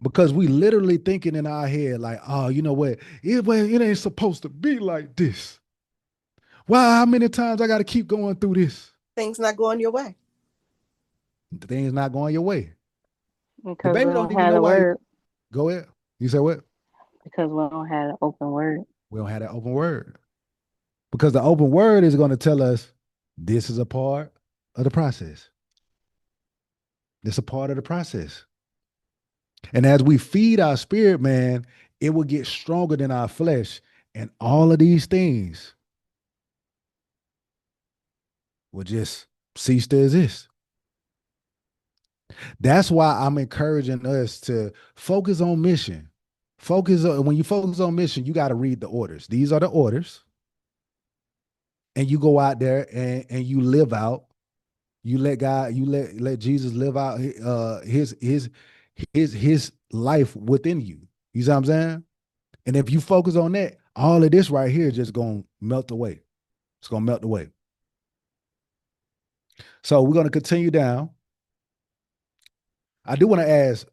because we literally thinking in our head like, oh, you know what? It ain't supposed to be like this. Why? How many times I got to keep going through this? Things not going your way. The thing's not going your way. The Because we baby don't don't even have know the why. word. Go ahead. You said what? Because we don't have the open word. We don't have that open word because the open word is going to tell us this is a part of the process. It's a part of the process. And as we feed our spirit, man, it will get stronger than our flesh. And all of these things will just cease to exist. That's why I'm encouraging us to focus on mission. When you focus on mission, you got to read the orders. These are the orders. And you go out there and you live out. You let God, you let Jesus live out his life within you. You see what I'm saying? And if you focus on that, all of this right here is just gonna melt away. It's gonna melt away. So we're gonna continue down. I do want to ask,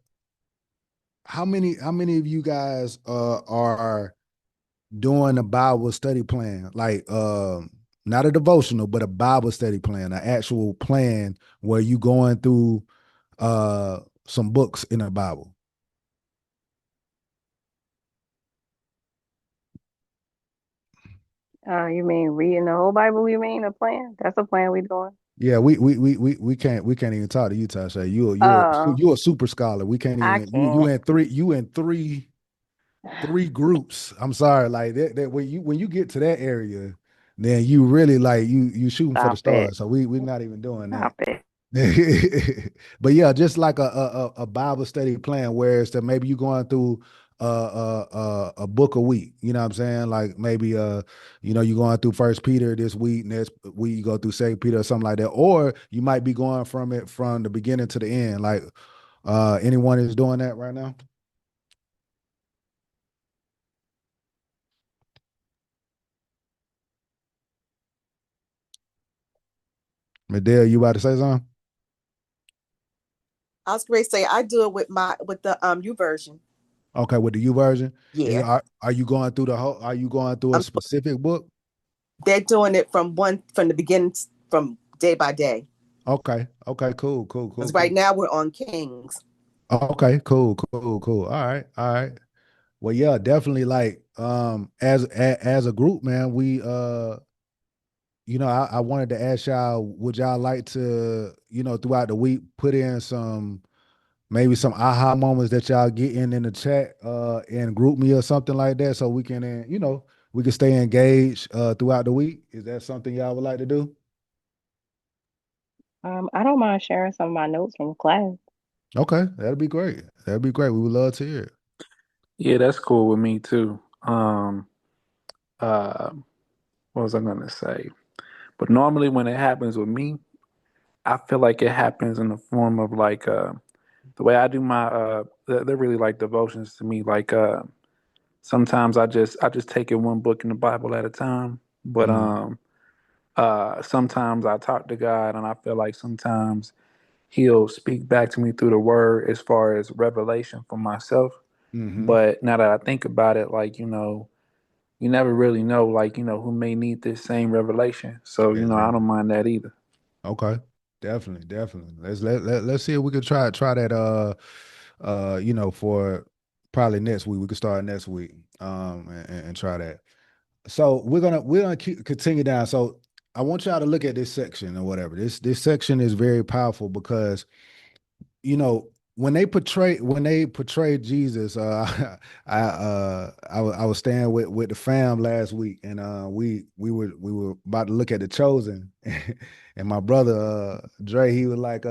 how many of you guys are doing a Bible study plan? Like not a devotional, but a Bible study plan, an actual plan where you going through some books in the Bible. You mean reading the whole Bible? You mean a plan? That's a plan we doing. Yeah, we can't even talk to you, Tasha. Oh, You're a super scholar. We can't I even you can't. in three groups. I'm sorry, like that when you get to that area, then you really like you shooting for the Stop it. stars. So we're not even doing that. Stop it. But yeah, just like a Bible study plan, where it's that maybe you going through a book a week. You know what I'm saying? Like maybe you going through First Peter this week, next week you go through Second Peter or something like that, or you might be going from the beginning to the end. Like anyone is doing that right now? Medea, you about to say something? I was going to say I do it with the U version. Okay, with the U version, Yeah, are you going through the whole? Are you going through a um, specific book? they're doing it from the beginning, from day by day. Okay, okay, cool, cool, cool, Because right cool. now we're on Kings. Okay, cool, cool, cool. All right, all right. Well, yeah, definitely. Like, as a group, man, we I wanted to ask y'all, would y'all like to, throughout the week, put in maybe some aha moments that y'all get in the chat, and group me or something like that, so we can, we can stay engaged throughout the week. Is that something y'all would like to do? I don't mind sharing some of my notes from class. Okay, that'd be great. That'd be great. We would love to hear it. Yeah, that's cool with me too. Uh, what was I gonna say? But normally when it happens with me, I feel like it happens in the form of like the way I do my they're really like devotions to me. Like sometimes I just take it one book in the Bible at a time. But Mm-hmm. sometimes I talk to God and I feel like sometimes He'll speak back to me through the word as far as revelation for myself. Mm-hmm. But now that I think about it, like, you never really know, like, who may need this same revelation. So, I don't Exactly. mind that either. Okay. Definitely, definitely. Let's see if we can try that for probably next week. We could start next week. And try that. So we're gonna continue down. So I want y'all to look at this section or whatever. This section is very powerful because when they portray Jesus, I was staying with the fam last week, and we were about to look at the Chosen, and my brother Dre, he was like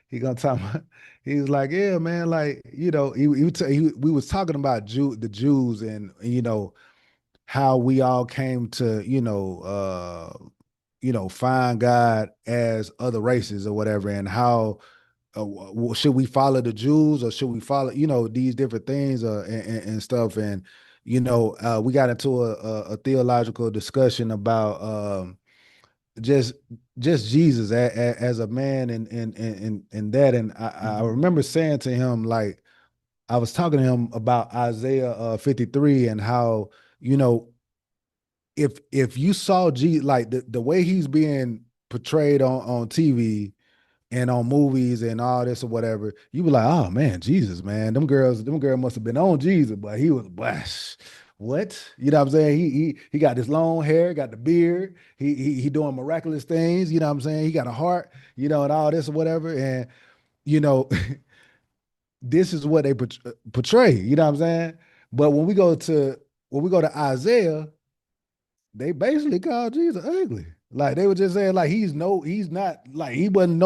he gonna talk about, he was like, yeah, man, like, we was talking about the Jews, and how we all came to find God as other races or whatever, and how should we follow the Jews, or should we follow, these different things, and stuff. And we got into a theological discussion about just just Jesus as a man, and that. And I remember saying to him, like, I was talking to him about Isaiah 53 and how, you know, if you saw G like the way he's being portrayed on TV and on movies and all this or whatever, you be like, oh man, Jesus, man, them girls must have been on Jesus, but he was bash. What? You know what I'm saying? He got this long hair, got the beard, he doing miraculous things, you know what I'm saying? He got a heart, you know, and all this or whatever. And you know, this is what they portray, you know what I'm saying? But when we go to Isaiah, they basically called Jesus ugly. Like they were just saying, like he's not like he wasn't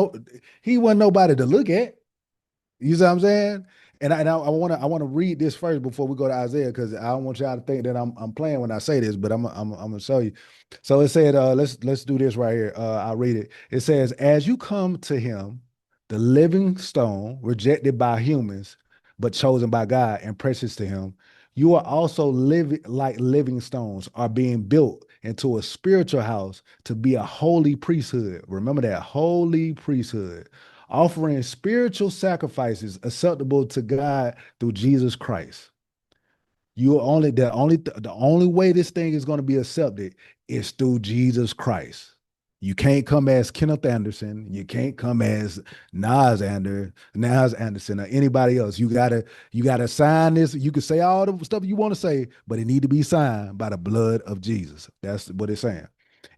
nobody to look at. You see what I'm saying? And I want to read this first before we go to Isaiah because I don't want y'all to think that I'm playing when I say this, but I'm gonna show you. So it said, let's do this right here. I'll read it. It says, as you come to him, the living stone, rejected by humans, but chosen by God and precious to him, you are also living like living stones, are being built into a spiritual house to be a holy priesthood. Remember that holy priesthood offering spiritual sacrifices acceptable to God through Jesus Christ. You only the only way this thing is going to be accepted is through Jesus Christ. You can't come as Kenneth Anderson. You can't come as Nas Anderson, or anybody else. You gotta sign this. You can say all the stuff you want to say, but it need to be signed by the blood of Jesus. That's what it's saying.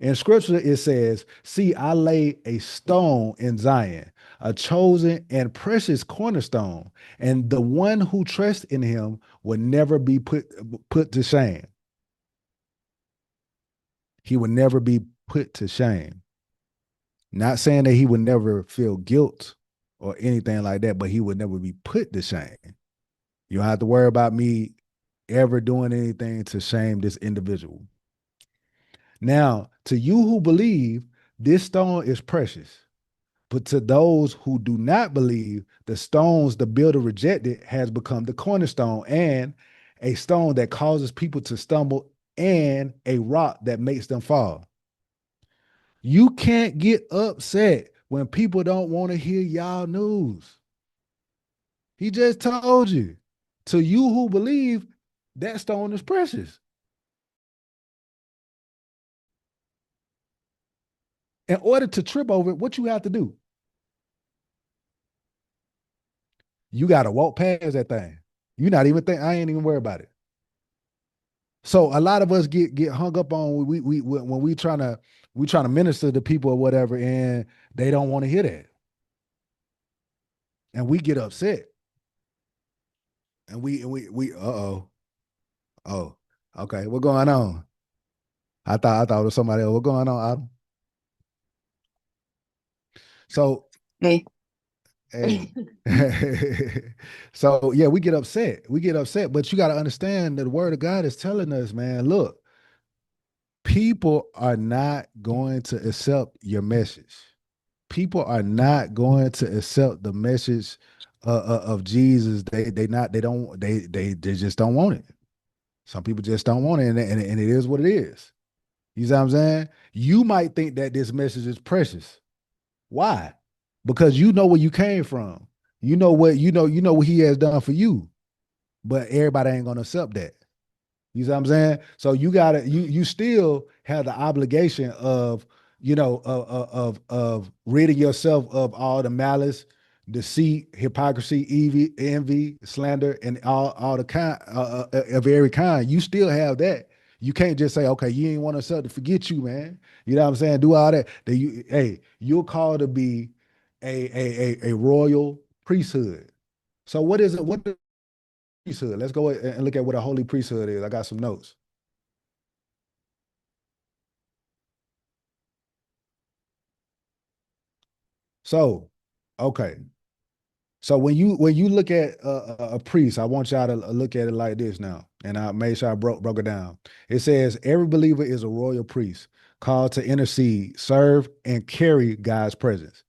In scripture, it says, see, I lay a stone in Zion, a chosen and precious cornerstone, and the one who trusts in him will never be put to shame. He would never be put to shame. Not saying that he would never feel guilt or anything like that, but he would never be put to shame. You don't have to worry about me ever doing anything to shame this individual. Now, to you who believe, this stone is precious. But to those who do not believe, the stones the builder rejected has become the cornerstone and a stone that causes people to stumble and a rock that makes them fall. You can't get upset when people don't want to hear y'all news. He just told you. To you who believe, that stone is precious. In order to trip over it, what you have to do? You got to walk past that thing. You not even think, I ain't even worried about it. So a lot of us get hung up on we when we trying to minister to people or whatever, and they don't want to hear that, and we get upset, and we oh okay, what's going on? I thought it was somebody else. What's going on, Adam? So Hey. hey, so yeah, we get upset. We get upset, but you got to understand that the word of God is telling us, man, look, people are not going to accept your message. People are not going to accept the message of Jesus. They just don't want it. Some people just don't want it, and it is what it is. You see what I'm saying? You might think that this message is precious. Why? Because you know where you came from. You know what he has done for you. But everybody ain't gonna accept that. You see what I'm saying? So you still have the obligation of, of ridding yourself of all the malice, deceit, hypocrisy, envy, slander, and all the kind of every kind. You still have that. You can't just say, okay, you ain't want us to forget you, man. You know what I'm saying? Do all that. You're called to be a royal priesthood. So what is it? What priesthood? Let's go and look at what a holy priesthood is. I got some notes. So, okay. So when you look at a priest, I want y'all to look at it like this now, and I made sure I broke it down. It says every believer is a royal priest, called to intercede, serve, and carry God's presence.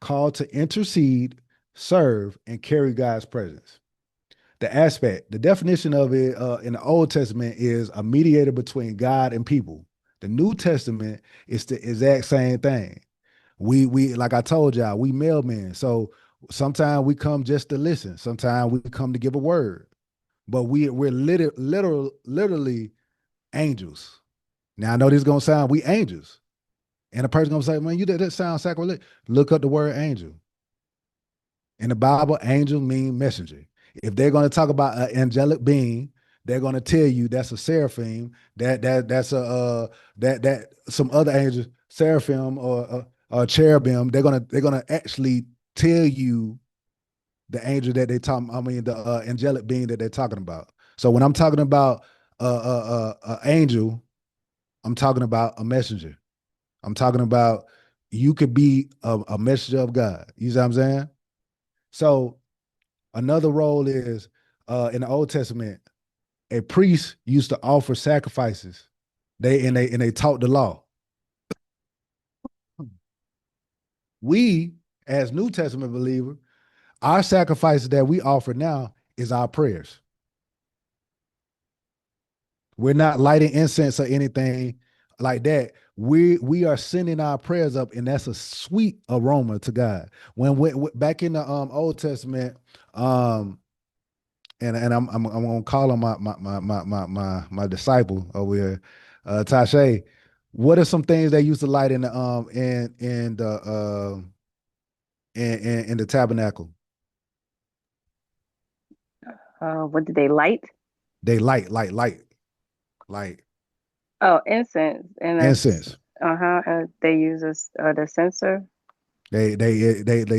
Called to intercede, serve, and carry God's presence. The definition of it in the Old Testament is a mediator between God and people. The New Testament is the exact same thing. We like I told y'all, we mailmen. So Sometimes we come just to listen. Sometimes we come to give a word. But we're literally angels. Now I know this is gonna sound we angels. And a person gonna say, man, that sounds sacrilege. Look up the word angel. In the Bible, angel mean messenger. If they're going to talk about an angelic being, they're going to tell you that's a seraphim. That's a that some other angels, seraphim or cherubim. They're gonna actually tell you the angel that they talk. I mean, the angelic being that they're talking about. So when I'm talking about angel, I'm talking about a messenger. I'm talking about you could be a messenger of God. You see what I'm saying? So another role is in the Old Testament, a priest used to offer sacrifices. They taught the law. We, as New Testament believer, our sacrifices that we offer now is our prayers. We're not lighting incense or anything like that. We are sending our prayers up, and that's a sweet aroma to God. When back in the Old Testament, and I'm gonna call on my disciple over here, Tashe. What are some things they used to light in the in the tabernacle? What did they light? They light Oh, incense and incense. they use the censer. They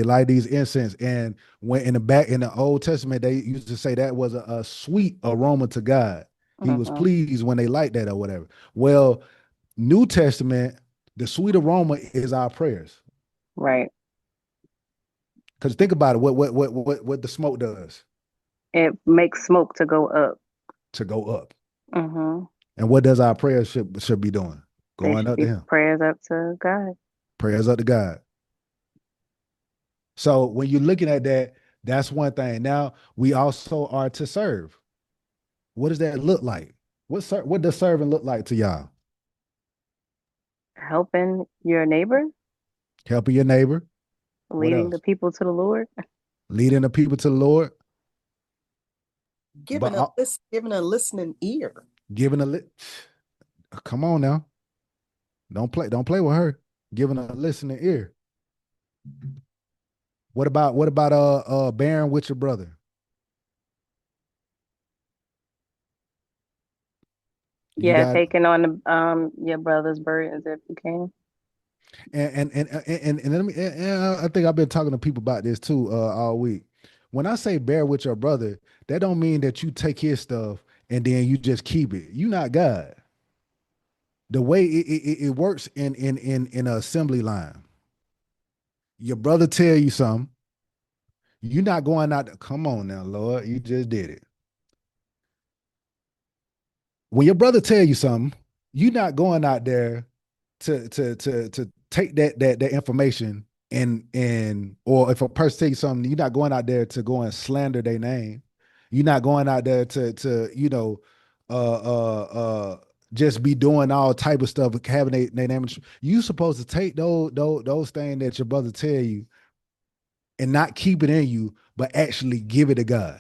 light these incense, and when in the Old Testament, they used to say that was a sweet aroma to God. He was pleased when they light that or whatever. Well, New Testament, the sweet aroma is our prayers. Right. Because think about it, what the smoke does It makes smoke to go up. to go up, Mm-hmm. and what does our prayers should be doing? They Going should up to be Him. prayers up to God. Prayers up to God. So when you're looking at that, that's one thing. Now we also are to serve. What does that look like? What does serving look like to y'all? Helping your neighbor, Helping your neighbor. What leading the else? people to the Lord. Leading the people to the Lord. Giving But giving a listening ear. giving come on now. Don't play with her. Giving a listening ear. What about bearing with your brother? You Yeah, got taking on the your brother's burdens if you can. and let me and I think I've been talking to people about this too all week. When I say bear with your brother, that don't mean that you take his stuff and then you just keep it. You not God. The way it works in an assembly line. Your brother tell you something, you're not going out to, come on now, Lord, you just did it. When your brother tell you something, you're not going out there to take that information and or if a person tell you something, you're not going out there to go and slander their name. You're not going out there to uh uh uh just be doing all type of stuff, having their name. You supposed to take those things that your brother tell you and not keep it in you, but actually give it to God.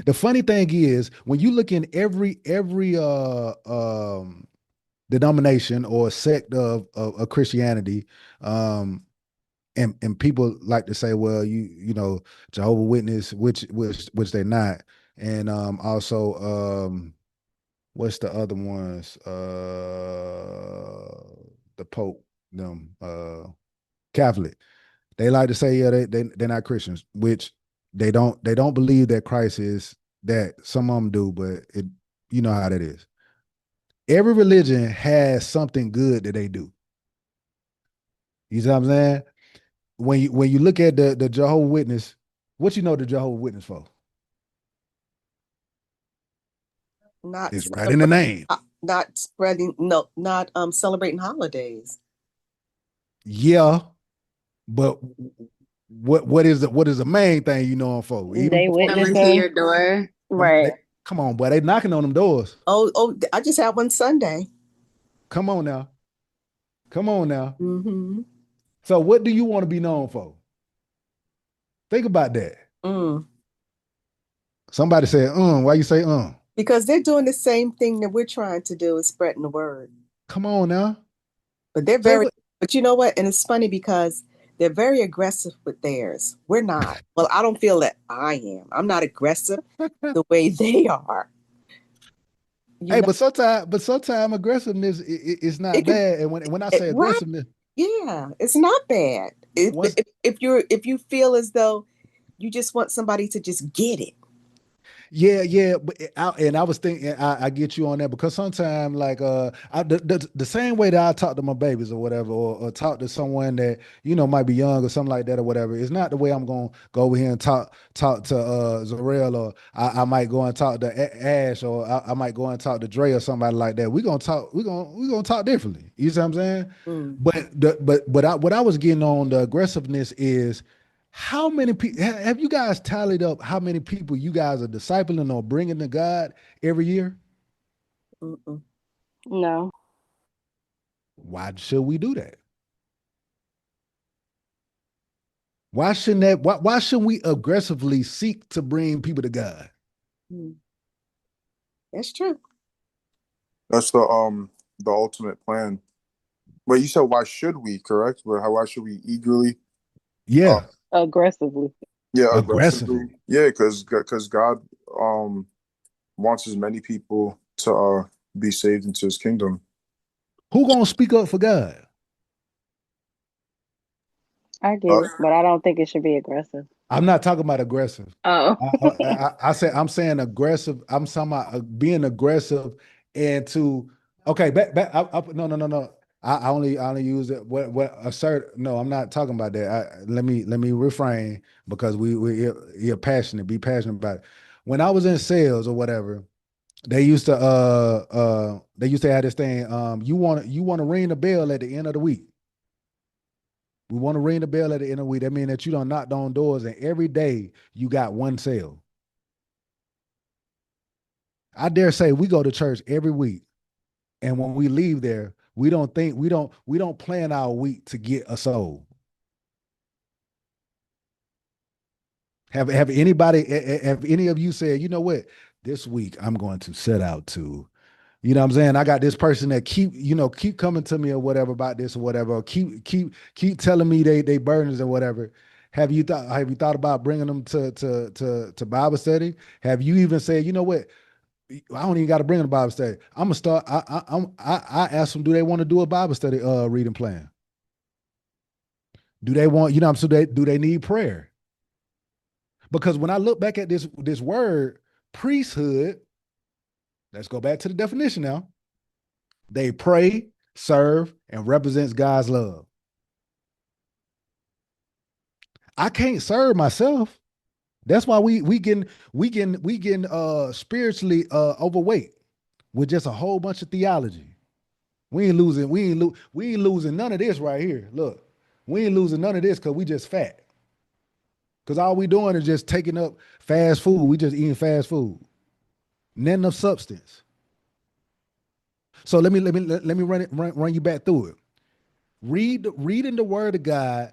The funny thing is, when you look in every denomination or sect of Christianity, and people like to say, well, you know, Jehovah Witness, which they're not, and also what's the other ones? The Pope, them Catholic. They like to say, yeah, they're not Christians, which they don't believe that Christ is that. Some of them do, but you know how that is. Every religion has something good that they do. You see what I'm saying? When you look at the Jehovah Witness, what you know the Jehovah Witness for? Not It's right in the name. not spreading, no, not celebrating holidays. Yeah, but what is the main thing you know them for? Even They before Coming you, to witnessing. your door. Right. come on, boy, they knocking on them doors. Oh, I just had one Sunday. Come on now, come on now. Mm-hmm. So what do you want to be known for? Think about that. Mm. Somebody said, why you say, Because they're doing the same thing that we're trying to do, is spreading the word. Come on now. But they're So very, but you know what? And it's funny because they're very aggressive with theirs. We're not. Well, I don't feel that I am. I'm not aggressive the way they are. You Hey, know, but sometimes aggressiveness is not it can, bad. And when I say right. aggressiveness, Yeah, it's not bad. once If you feel as though you just want somebody to just get it. yeah, but I was thinking I get you on that because sometimes like the same way that I talk to my babies or whatever or talk to someone that might be young or something like that or whatever, it's not the way I'm gonna go over here and talk to Zarel, or I might go and talk to Ash, or I might go and talk to Dre or somebody like that. We're gonna talk differently. You see what I'm saying? Mm. What I was getting on the aggressiveness is how many people have you guys tallied up how many people you guys are discipling or bringing to God every year? Mm-mm. No. Why should we do that? Why shouldn't we aggressively seek to bring people to God? Mm. That's true. That's the ultimate plan. But you said why should we, correct? But why should we eagerly? Uh, Yeah, Aggressively. yeah, aggressively. aggressively. Yeah, because God wants as many people to be saved into His kingdom. Who gonna speak up for God? I get Uh, it, but I don't think it should be aggressive. I'm not talking about aggressive. Oh. I'm saying aggressive. I'm talking about being aggressive and to okay. No. I only use it. What assert? No, I'm not talking about that. Let me refrain because you're passionate. Be passionate about it. When I was in sales or whatever, they used to have this thing. You want to ring the bell at the end of the week. We want to ring the bell at the end of the week. That means that you don't knock on doors and every day you got one sale. I dare say we go to church every week. And when we leave there, we don't plan our week to get a soul. Have any of you said, you know what, this week I'm going to set out to, what I'm saying? I got this person that keep coming to me or whatever about this or whatever, or keep telling me they burdens or whatever. Have you thought about bringing them to Bible study? Have you even said, you know what? I don't even got to bring them to Bible study. I'm gonna start. I ask them, do they want to do a Bible study reading plan? Do they want, so do they need prayer? Because when I look back at this word priesthood, let's go back to the definition now. They pray, serve, and represents God's love. I can't serve myself. That's why we getting spiritually overweight with just a whole bunch of theology. We ain't losing none of this right here. Look, we ain't losing none of this because we just fat. Because all we doing is just taking up fast food. We just eating fast food. Nothing of substance. So let me run you back through it. Reading the word of God,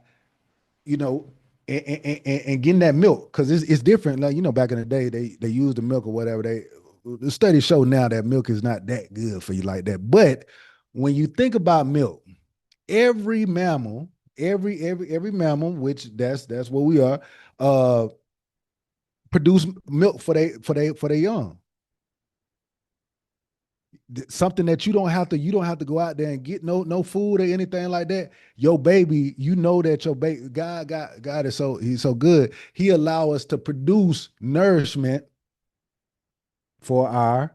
you know, and getting that milk, because it's different. Like, back in the day, they used the milk or whatever. The studies show now that milk is not that good for you like that. But when you think about milk, every mammal, every mammal, which that's what we are, produce milk for they young. Something that you don't have to go out there and get no food or anything like that. Your baby, that your baby, God is he's so good. He allow us to produce nourishment for I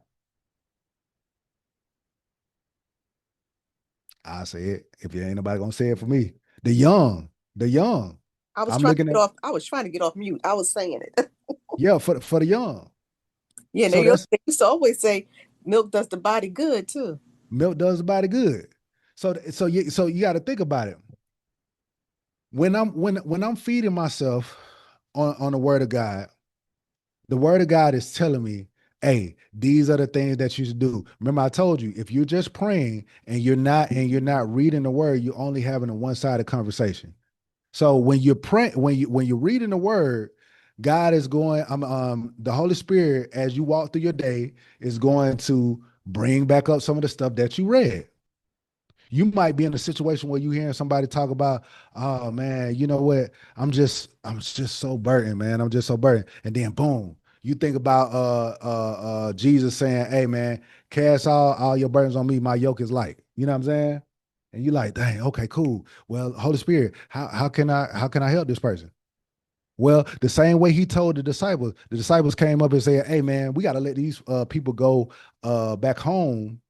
say it, if you ain't nobody gonna say it for me, the young, the young. I'm looking at, I was trying to get off mute. I was saying it. yeah, for the young. Yeah, So they that's used to always say milk does the body good too. milk does the body good. So you got to think about it. When I'm feeding myself on the word of God, the word of God is telling me, hey, these are the things that you should do. Remember, I told you, if you're just praying and you're not reading the word, you're only having a one-sided conversation. So when you're praying, when you're reading the word, God is going, the Holy Spirit, as you walk through your day, is going to bring back up some of the stuff that you read. You might be in a situation where you hearing somebody talk about, oh man, you know what? I'm just so burdened, man. I'm just so burdened. And then boom, you think about Jesus saying, hey man, cast all your burdens on me. My yoke is light. You know what I'm saying? And you like, dang, okay, cool. Well, Holy Spirit, how can I help this person? Well, the same way he told the disciples came up and said, hey man, we got to let these people go back home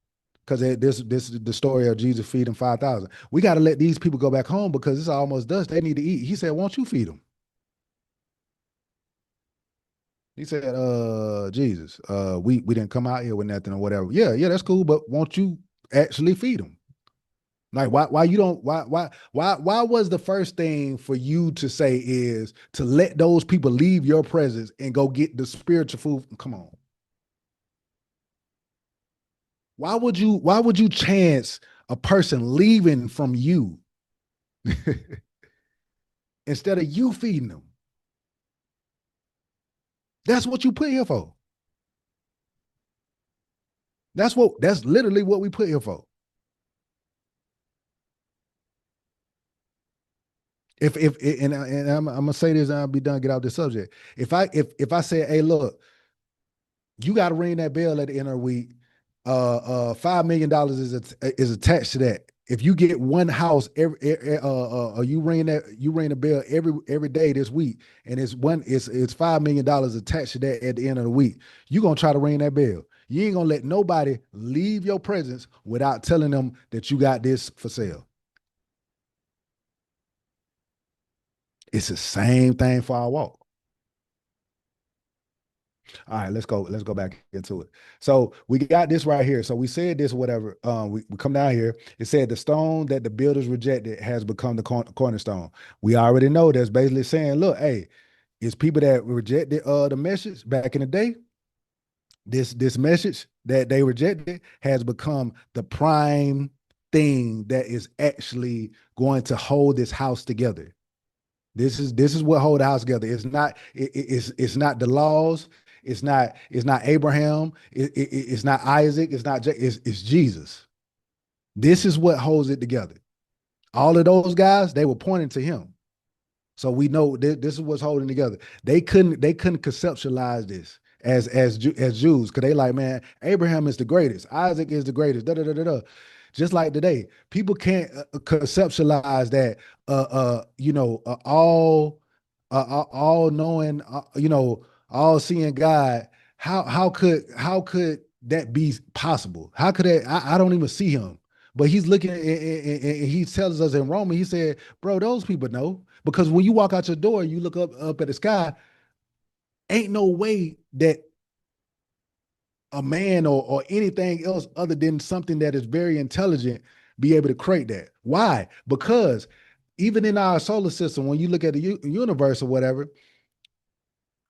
because this is the story of Jesus feeding 5,000. We got to let these people go back home because it's almost dusk. They need to eat. He said, won't you feed them? He said, Jesus, we didn't come out here with nothing or whatever. Yeah, that's cool, but won't you actually feed them? Like why you don't why was the first thing for you to say is to let those people leave your presence and go get the spiritual food? Come on. Why would you chance a person leaving from you instead of you feeding them? That's what you put here for. That's literally what we put here for. If and I'm gonna say this and I'll be done, get out this subject. If I say, hey, look, you got to ring that bell at the end of the week. $5 million is attached to that. If you get one house you ring the bell every day this week, and it's $5 million attached to that at the end of the week. You gonna try to ring that bell. You ain't gonna let nobody leave your presence without telling them that you got this for sale. It's the same thing for our walk. All right, let's go back into it. So we got this right here. So we said this, whatever. We come down here. It said the stone that the builders rejected has become the cornerstone. We already know that's basically saying, look, hey, it's people that rejected the message back in the day. This message that they rejected has become the prime thing that is actually going to hold this house together. This is what hold the house together. It's not the laws. It's not Abraham. It's not Isaac. It's Jesus. This is what holds it together. All of those guys, they were pointing to him. So we know this is what's holding together. They couldn't conceptualize this as Jews because they like, man, Abraham is the greatest, Isaac is the greatest, da da da da da. Just like today, people can't conceptualize that all knowing, all seeing God. How could that be possible? How could that? I don't even see him, but he's looking and he tells us in Romans. He said, bro, those people know. Because when you walk out your door and you look up at the sky, ain't no way that a man or anything else other than something that is very intelligent be able to create that. Why? Because even in our solar system, when you look at the universe or whatever,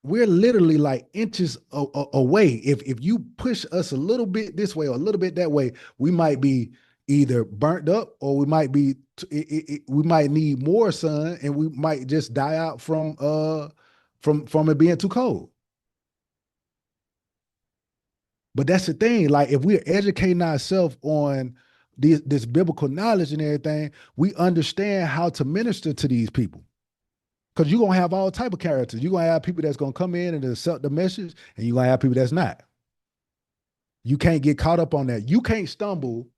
we're literally like inches away. If you push us a little bit this way or a little bit that way, we might be either burnt up or we might need more sun and we might just die out from it being too cold. But that's the thing. Like if we're educating ourselves on this biblical knowledge and everything, we understand how to minister to these people. Because you're gonna have all type of characters. You're gonna have people that's gonna come in and accept the message, and you're gonna have people that's not. You can't get caught up on that. You can't stumble.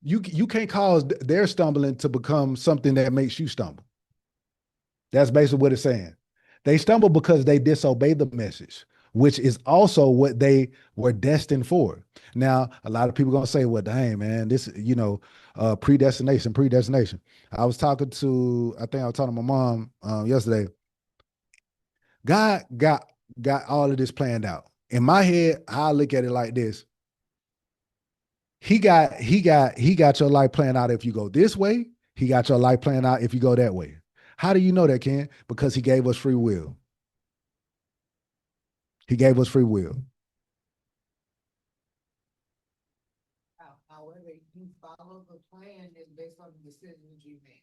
You can't cause their stumbling to become something that makes you stumble. That's basically what it's saying. They stumble because they disobey the message, which is also what they were destined for. Now, a lot of people gonna say, "Well, dang man, this predestination, predestination." I think I was talking to my mom yesterday. God got all of this planned out. In my head, I look at it like this. He got your life planned out if you go this way. He got your life planned out if you go that way. How do you know that, Ken? Because he gave us free will. He gave us free will. However, you follow the plan is based on the decisions you make.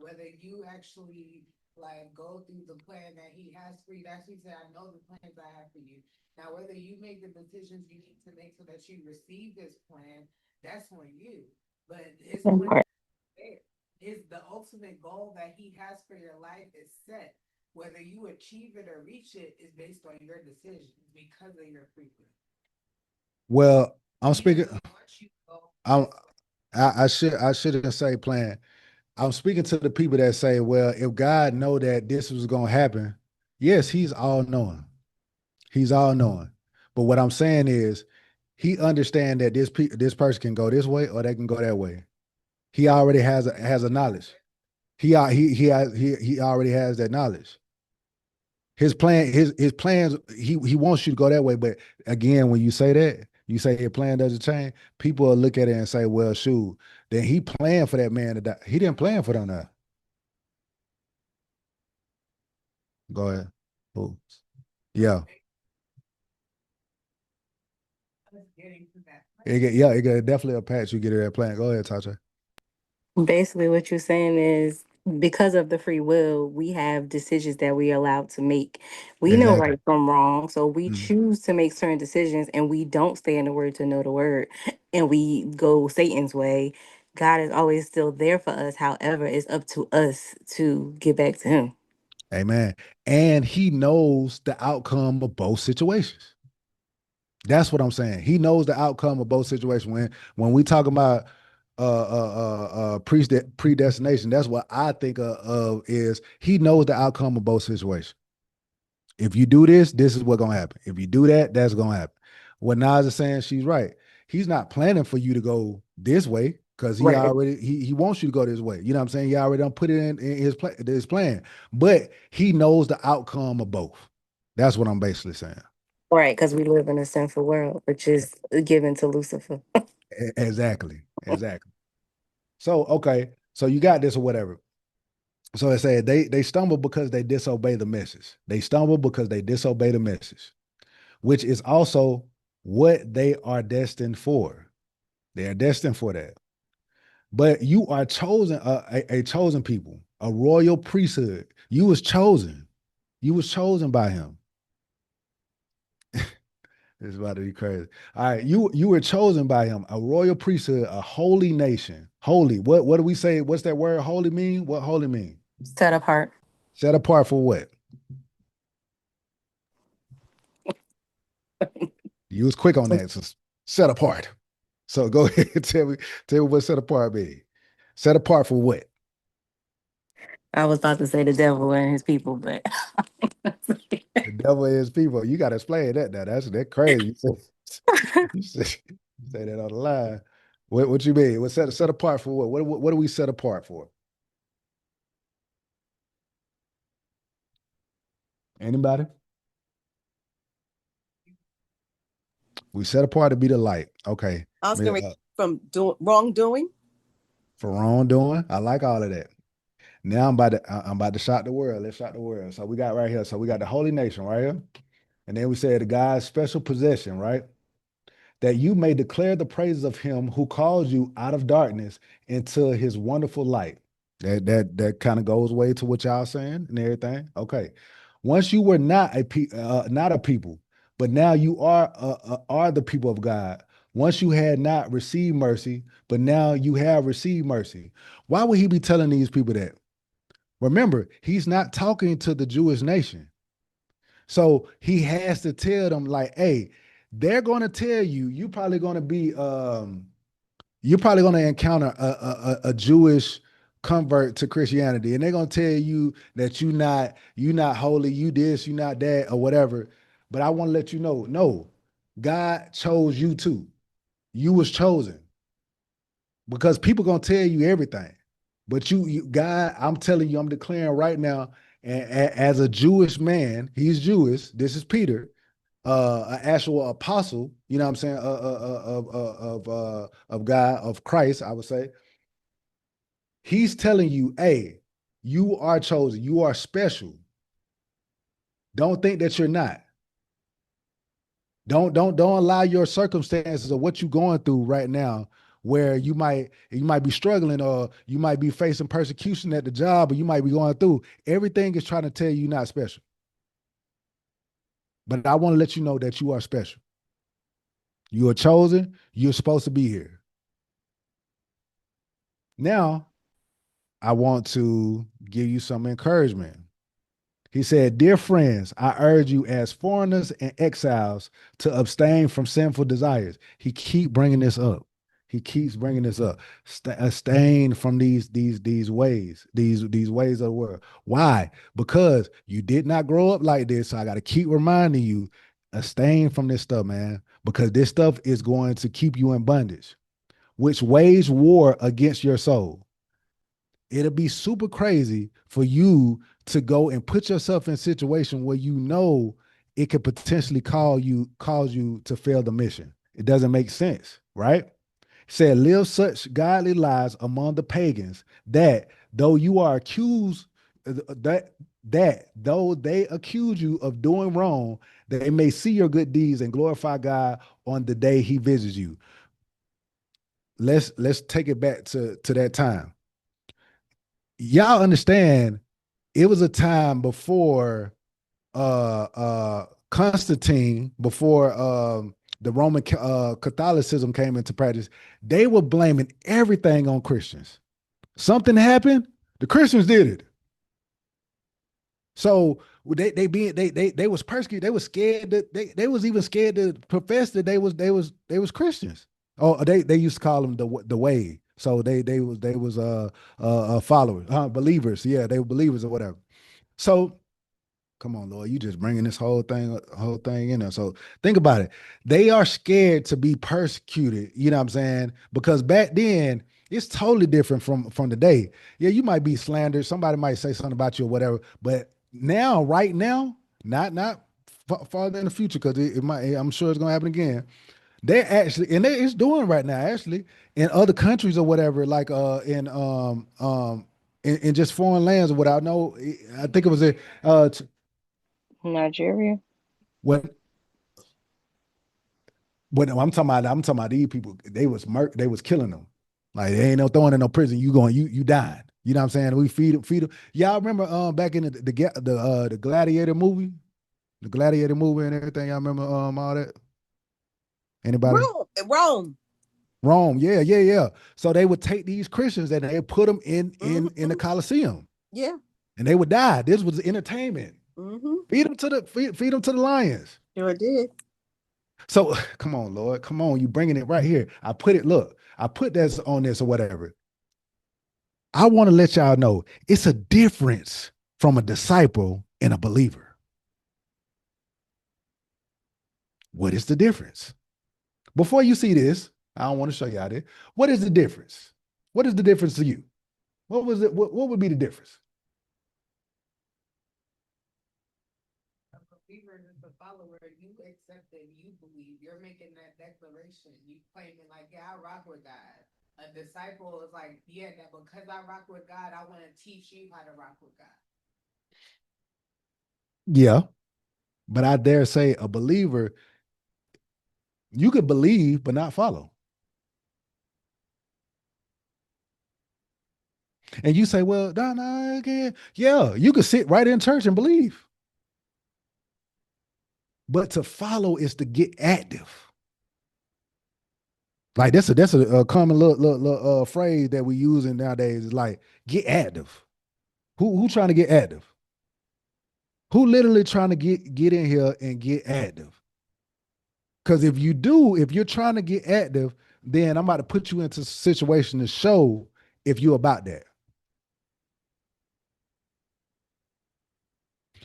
whether you actually like go through the plan that he has for you. That's what he said, I know the plans I have for you. Now, whether you make the decisions you need to make so that you receive this plan, that's on you. But his plan Right. there. His the ultimate goal that he has for your life is set. Whether you achieve it or reach it is based on your decisions because of your free will. Well, I'm He speaking. doesn't want you to go I'm, this way. I shouldn't say plan. I'm speaking to the people that say, well, if God know that this was gonna happen, yes, He's all knowing. He's all knowing. But what I'm saying is, He understand that this person can go this way or they can go that way. He already has a knowledge. He already has that knowledge. His plans, he wants you to go that way. But again, when you say that, you say your plan doesn't change, people will look at it and say, well, shoot, then he planned for that man to die. He didn't plan for them to. Go ahead. Ooh. Yeah. Getting to that It get definitely a patch you get to that plan. Go ahead, Tasha. Basically, what you're saying is because of the free will, we have decisions that we are allowed to make. We know Exactly. right from wrong, so we Mhm. choose to make certain decisions and we don't stay in the word to know the word and we go Satan's way. God is always still there for us. However, it's up to us to get back to him. Amen. And he knows the outcome of both situations. That's what I'm saying. He knows the outcome of both situations. When we talk about predestination, that's what I think of is he knows the outcome of both situations. If you do this, this is what's gonna happen. If you do that, that's gonna happen. What Nas is saying, she's right. He's not planning for you to go this way because Right. he wants you to go this way. You know what I'm saying? He already done put it in his plan, but he knows the outcome of both. That's what I'm basically saying. Right, because we live in a sinful world, which is given to Lucifer. Exactly, exactly. So okay, so you got this or whatever. So it said they stumble because they disobey the message. They stumble because they disobey the message, which is also what they are destined for. They are destined for that. But you are chosen, a chosen people, a royal priesthood. You was chosen. You was chosen by him. It's about to be crazy. All right, you were chosen by him, a royal priesthood, a holy nation. Holy. What do we say? What's that word? Holy mean? What holy mean? Set apart. Set apart for what? You was quick on that. So set apart. So go ahead and tell me what set apart mean. Set apart for what? I was about to say the devil and his people, but The devil is people. You got to explain that now. That crazy. You say, you say that on the line. What you mean? What set apart for what? What do we set apart for? Anybody? We set apart to be the light. Okay. I was going to from wrongdoing. For wrongdoing. I like all of that. Now I'm about to shock the world. Let's shock the world. So we got right here. So we got the holy nation right here. And then we said the God's special possession, right? That you may declare the praises of him who calls you out of darkness into his wonderful light. That kind of goes way to what y'all saying and everything. Okay. Once you were not a people, but now you are the people of God. Once you had not received mercy, but now you have received mercy. Why would he be telling these people that? Remember, he's not talking to the Jewish nation. So he has to tell them, like, hey, they're going to tell you, you're probably going to encounter a Jewish convert to Christianity, and they're going to tell you that you not holy, you this, you not that, or whatever. But I want to let you know, no, God chose you too. You was chosen because people going to tell you everything. But God, I'm telling you, I'm declaring right now, as a Jewish man, he's Jewish. This is Peter, an actual apostle. You know what I'm saying? Of God, of Christ, I would say. He's telling you, hey, you are chosen. You are special. Don't think that you're not. Don't allow your circumstances or what you're going through right now where you might be struggling, or you might be facing persecution at the job, or you might be going through. Everything is trying to tell you you're not special. But I want to let you know that you are special. You are chosen. You're supposed to be here. Now, I want to give you some encouragement. He said, "Dear friends, I urge you as foreigners and exiles to abstain from sinful desires." He keep bringing this up. He keeps bringing this up. Abstain from these ways, these ways of the world. Why? Because you did not grow up like this. So I got to keep reminding you, abstain from this stuff, man, because this stuff is going to keep you in bondage, which wage war against your soul. It'll be super crazy for you to go and put yourself in a situation where you know it could potentially cause you to fail the mission. It doesn't make sense, right? Said, live such godly lives among the pagans that though you are accused, that though they accuse you of doing wrong, they may see your good deeds and glorify God on the day He visits you. Let's take it back to that time. Y'all understand, it was a time before Constantine, before the Roman Catholicism came into practice. They were blaming everything on Christians. Something happened, the Christians did it. So they was persecuted. They was scared that they was even scared to profess that they was Christians. Oh, they used to call them the way. So they was followers, believers. Yeah, they were believers or whatever. So come on, Lord, you just bringing this whole thing in there. So think about it. They are scared to be persecuted. You know what I'm saying? Because back then it's totally different from today. Yeah, you might be slandered. Somebody might say something about you or whatever. But now, right now, not farther in the future, because it might. I'm sure it's gonna happen again. They're actually, and it's doing right now, actually, in other countries or whatever, like in just foreign lands or whatever. I know, I think it was Nigeria. when I'm talking about these people. They was killing them. Like they ain't no throwing in no prison. You dying. You know what I'm saying? We feed them. Y'all remember back in the Gladiator movie, and everything. Y'all remember all that? Anybody? Rome. Rome, yeah, yeah, yeah. So they would take these Christians and they put them in the Colosseum, Yeah. and they would die. This was entertainment. Mm-hmm. Feed them to the lions. Sure did. So come on, Lord, come on, you bringing it right here. I put this on this or whatever. I want to let y'all know it's a difference from a disciple and a believer. What is the difference? Before you see this, I don't want to show y'all this. What is the difference? What is the difference to you? What was it? What would be the difference? A believer is a follower. You accept that you believe. You're making that declaration. You claiming like, yeah, I rock with God. A disciple is like, yeah, that because I rock with God, I want to teach you how to rock with God. Yeah, but I dare say a believer, you could believe but not follow. And you say, well, no, again, yeah, you could sit right in church and believe. But to follow is to get active. Like that's a common little phrase that we using nowadays. Is like get active. Who trying to get active? Who literally trying to get in here and get active? Because if you're trying to get active, then I'm about to put you into a situation to show if you're about that.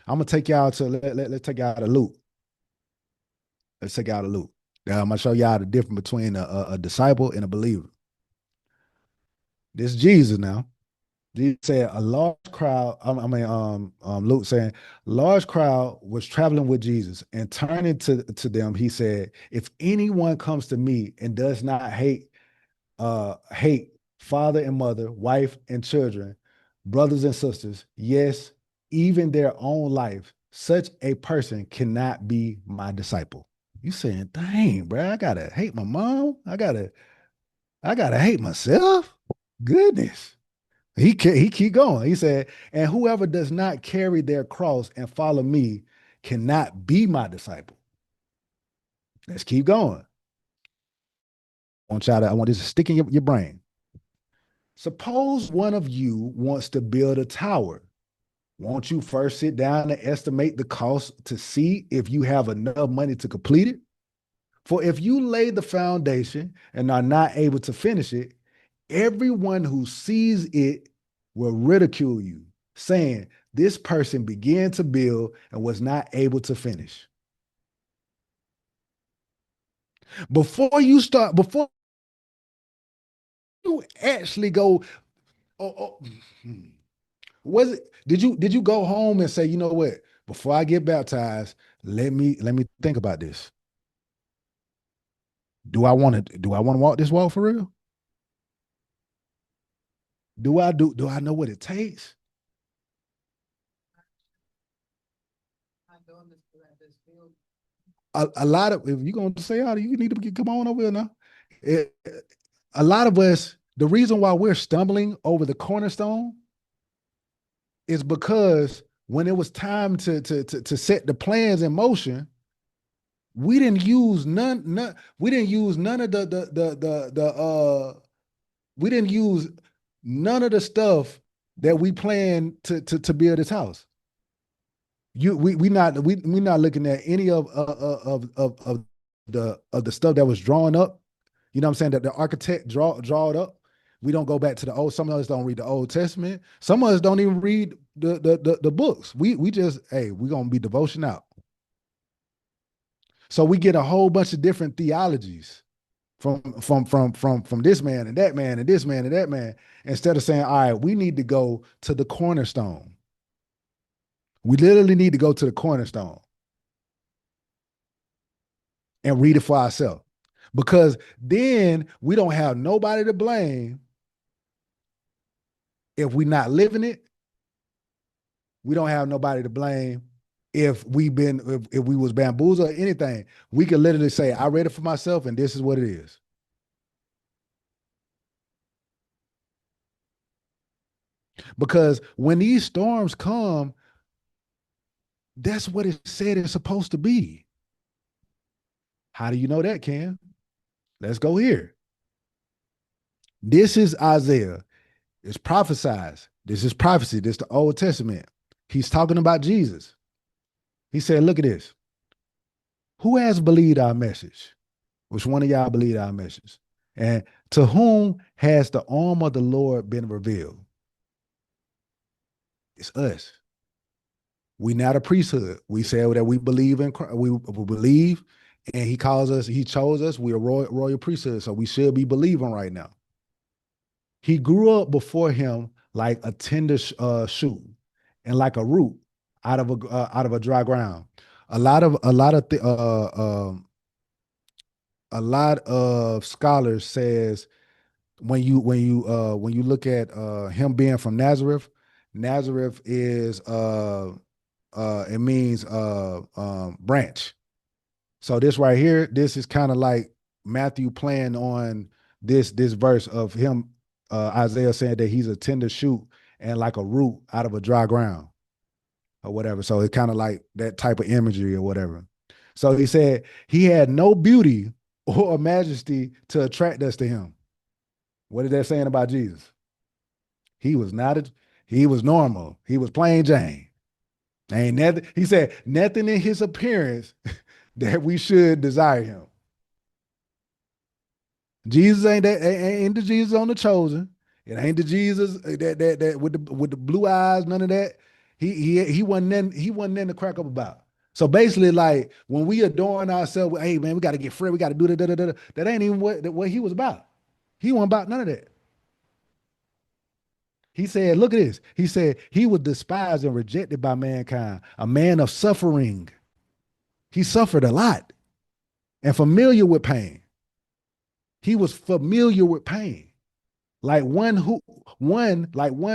I'm gonna take y'all to let's take y'all to Luke. Let's take y'all to Luke. Now I'm gonna show y'all the difference between a disciple and a believer. This is Jesus now. Jesus said a large crowd. Luke saying large crowd was traveling with Jesus, and turning to them, he said, "If anyone comes to me and does not hate father and mother, wife and children, brothers and sisters, yes, even their own life, such a person cannot be my disciple." You saying, dang, bro, I gotta hate my mom. I gotta. I gotta hate myself. Goodness. He keep going. He said, and whoever does not carry their cross and follow me cannot be my disciple. Let's keep going. I want this to stick in your brain. Suppose one of you wants to build a tower. Won't you first sit down and estimate the cost to see if you have enough money to complete it? For if you lay the foundation and are not able to finish it, everyone who sees it will ridicule you, saying, this person began to build and was not able to finish. Before you actually go, oh, hmm, was it, did you go home and say, you know what, before I get baptized, let me think about this. Do I want to walk this walk for real? Do I know what it takes? A lot of, if you're gonna say all, you need to come on over here now. It, a lot of us, the reason why we're stumbling over the cornerstone is because when it was time to set the plans in motion, we didn't use none we didn't use none of the we didn't use none of the stuff that we planned to build this house. We not looking at any of the stuff that was drawn up. You know what I'm saying? That the architect draw it up. We don't go back to the old. Some of us don't read the Old Testament. Some of us don't even read the books. We just, hey, we're gonna be devotion out. So we get a whole bunch of different theologies from this man and that man and this man and that man, instead of saying, all right, we need to go to the cornerstone. We literally need to go to the cornerstone and read it for ourselves. Because then we don't have nobody to blame if we're not living it. We don't have nobody to blame if if we was bamboozled or anything. We could literally say, I read it for myself and this is what it is. Because when these storms come, that's what it said it's supposed to be. How do you know that, Cam? Let's go here. This is Isaiah. It's prophesied. This is prophecy. This is the Old Testament. He's talking about Jesus. He said, look at this. Who has believed our message? Which one of y'all believed our message? And to whom has the arm of the Lord been revealed? It's us. We not a priesthood. We say that we believe in Christ. We believe, and he chose us. We're a royal priesthood. So we should be believing right now. He grew up before him like a tender shoot and like a root out of a dry ground. A lot of a lot of scholars says when you look at him being from Nazareth, Nazareth is it means branch. So this right here, this is kind of like Matthew playing on this verse of him, Isaiah saying that he's a tender shoot and like a root out of a dry ground or whatever. So it's kind of like that type of imagery or whatever. So he said he had no beauty or majesty to attract us to him. What is that saying about Jesus? He was not he was normal. He was plain Jane. Ain't nothing. He said nothing in his appearance that we should desire him. Jesus ain't the Jesus on the chosen. It ain't the Jesus that with the blue eyes, none of that. He wasn't nothing to crack up about. So basically, like when we adorn ourselves, hey man, we got to get free, we got to do that. That ain't even what he was about. He wasn't about none of that. He said, look at this. He said he was despised and rejected by mankind, a man of suffering. He suffered a lot and familiar with pain. He was familiar with pain. Like one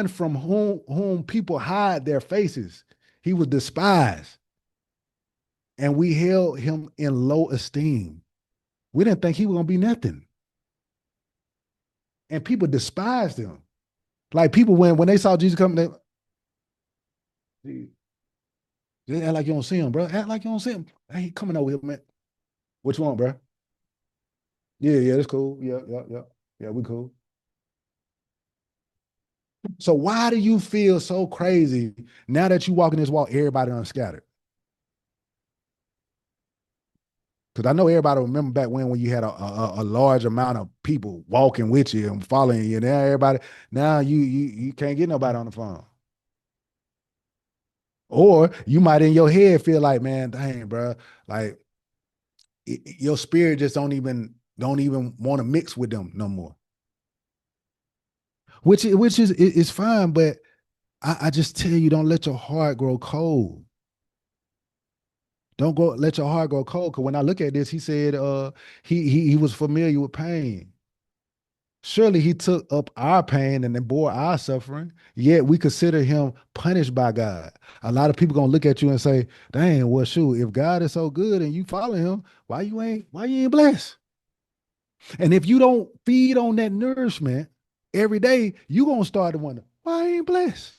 from whom people hide their faces. He was despised. And we held him in low esteem. We didn't think he was gonna be nothing. and people despised him. Like people when they saw Jesus coming, they act like you don't see him, bro. Act like you don't see him. Hey, he coming over here, man. What you want, bro? Yeah, yeah, that's cool. Yeah, yeah, yeah, yeah. We cool. So why do you feel so crazy now that you walking this walk? Everybody unscattered. Because I know everybody remember back when you had a large amount of people walking with you and following you. Now everybody, now you can't get nobody on the phone. Or you might in your head feel like, man, dang, bro, like your spirit just don't even want to mix with them no more. Which is fine, but I just tell you, don't let your heart grow cold. Don't go let your heart grow cold. Because when I look at this, he said he was familiar with pain. Surely he took up our pain and then bore our suffering, yet we consider him punished by God. A lot of people gonna look at you and say, dang, well, shoot, if God is so good and you follow him, why you ain't blessed? And if you don't feed on that nourishment every day, you gonna start to wonder, why I ain't blessed?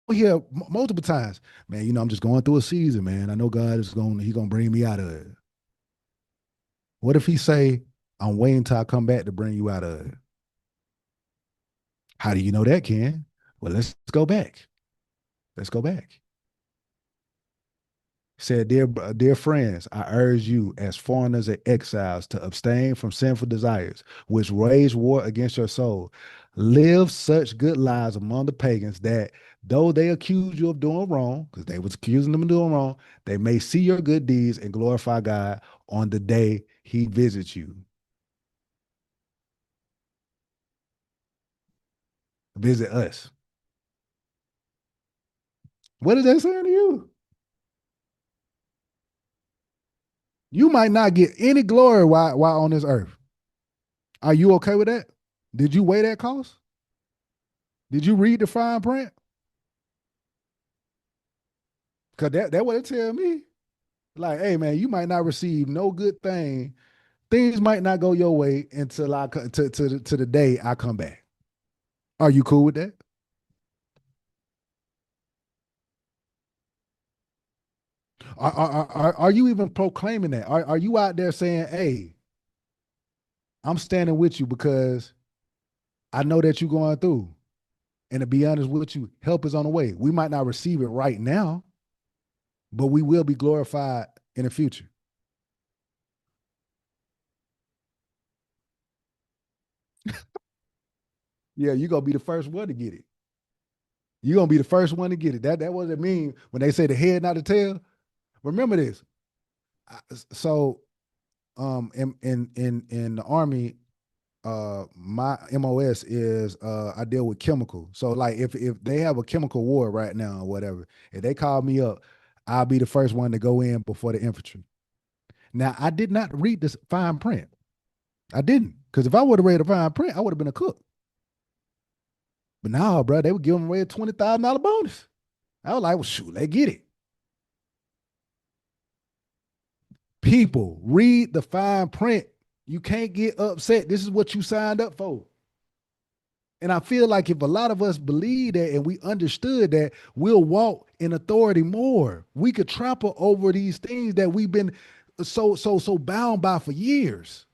We hear multiple times, man, I'm just going through a season, man. I know God he's gonna bring me out of it. What if he say, I'm waiting till I come back to bring you out of it? How do you know that, Ken? Well, let's go back. Let's go back. He said, dear friends, I urge you as foreigners and exiles to abstain from sinful desires, which wage war against your soul. Live such good lives among the pagans that though they accuse you of doing wrong, because they was accusing them of doing wrong, they may see your good deeds and glorify God on the day he visits you. Visit us. What is that saying to you? You might not get any glory while on this earth. Are you okay with that? Did you weigh that cost? Did you read the fine print? Cause that what it tell me. Like, hey man, you might not receive no good thing. Things might not go your way until to the day I come back. Are you cool with that? Are you even proclaiming that? Are you out there saying, hey, I'm standing with you because I know that you're going through. And to be honest with you, help is on the way. We might not receive it right now, but we will be glorified in the future. Yeah, you're gonna be the first one to get it. You're gonna be the first one to get it. That what it mean when they say the head, not the tail. Remember this. So in the army, my MOS is I deal with chemical. So like if they have a chemical war right now or whatever, if they call me up, I'll be the first one to go in before the infantry. Now I did not read this fine print. I didn't. Because if I would have read the fine print, I would have been a cook. But now, bro, they were giving away a $20,000 bonus. I was like, well, shoot, let's get it. People, read the fine print. You can't get upset. This is what you signed up for. And I feel like if a lot of us believe that and we understood that, we'll walk in authority more. We could trample over these things that we've been so bound by for years.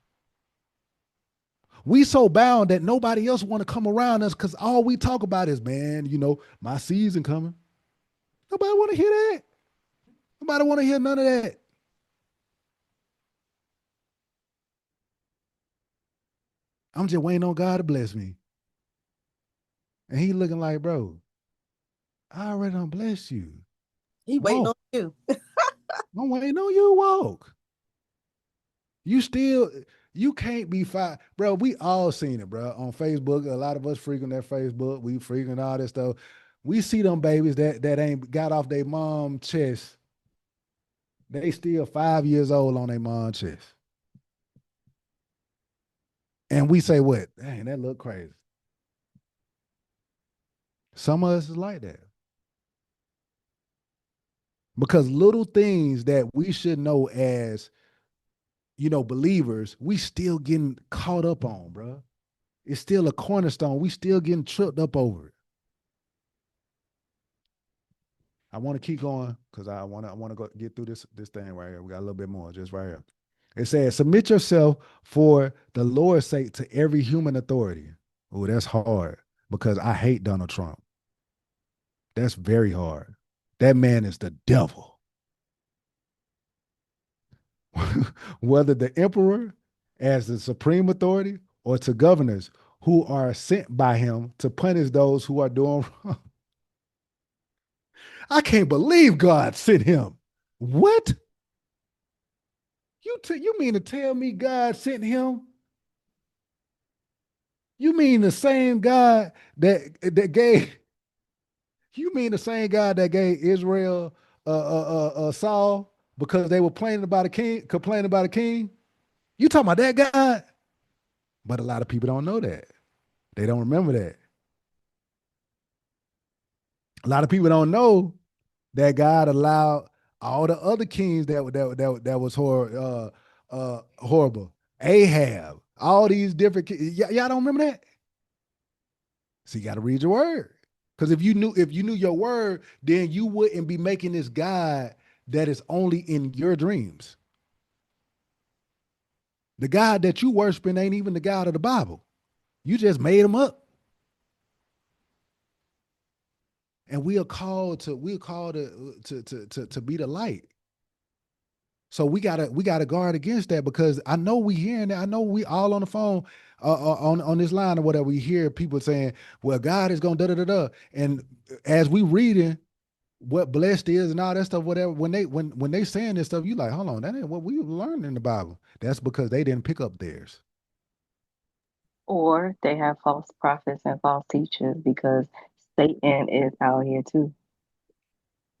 We so bound that nobody else want to come around us because all we talk about is, man, my season coming. Nobody want to hear that. Nobody want to hear none of that. I'm just waiting on God to bless me. And he looking like, bro, I already done blessed you. He waiting on Walk. you. I'm waiting on you to walk. You can't be fired. Bro, we all seen it, bro. On Facebook, a lot of us freaking that Facebook. We freaking all this stuff. We see them babies that ain't got off their mom chest. They still 5 years old on their mom chest. And we say what? Dang, that look crazy. Some of us is like that. Because little things that we should know as believers, we still getting caught up on, bro. It's still a cornerstone. We still getting tripped up over it. I want to keep going because I want to go get through this thing right here. We got a little bit more just right here. It says, submit yourself for the Lord's sake to every human authority. Oh, that's hard because I hate Donald Trump. That's very hard. That man is the devil. Whether the emperor as the supreme authority or to governors who are sent by him to punish those who are doing wrong. I can't believe God sent him. What? You mean to tell me God sent him? You mean the same God that gave? You mean the same God that gave Israel Saul because they were complaining about a king? You talking about that God? But a lot of people don't know that. They don't remember that. A lot of people don't know that God allowed all the other kings that was horrible. Ahab, all these different y'all don't remember that? So you got to read your word. Because if you knew your word, then you wouldn't be making this God that is only in your dreams. The God that you worshiping ain't even the God of the Bible. You just made him up. And we are called to be the light. So we gotta guard against that because I know we hearing that. I know we all on the phone on this line or whatever. We hear people saying, "Well, God is gonna da da da da," and as we reading what blessed is and all that stuff, whatever. When they saying this stuff, you like, hold on, that ain't what we learned in the Bible. That's because they didn't pick up theirs. Or they have false prophets and false teachers because Satan is out here too.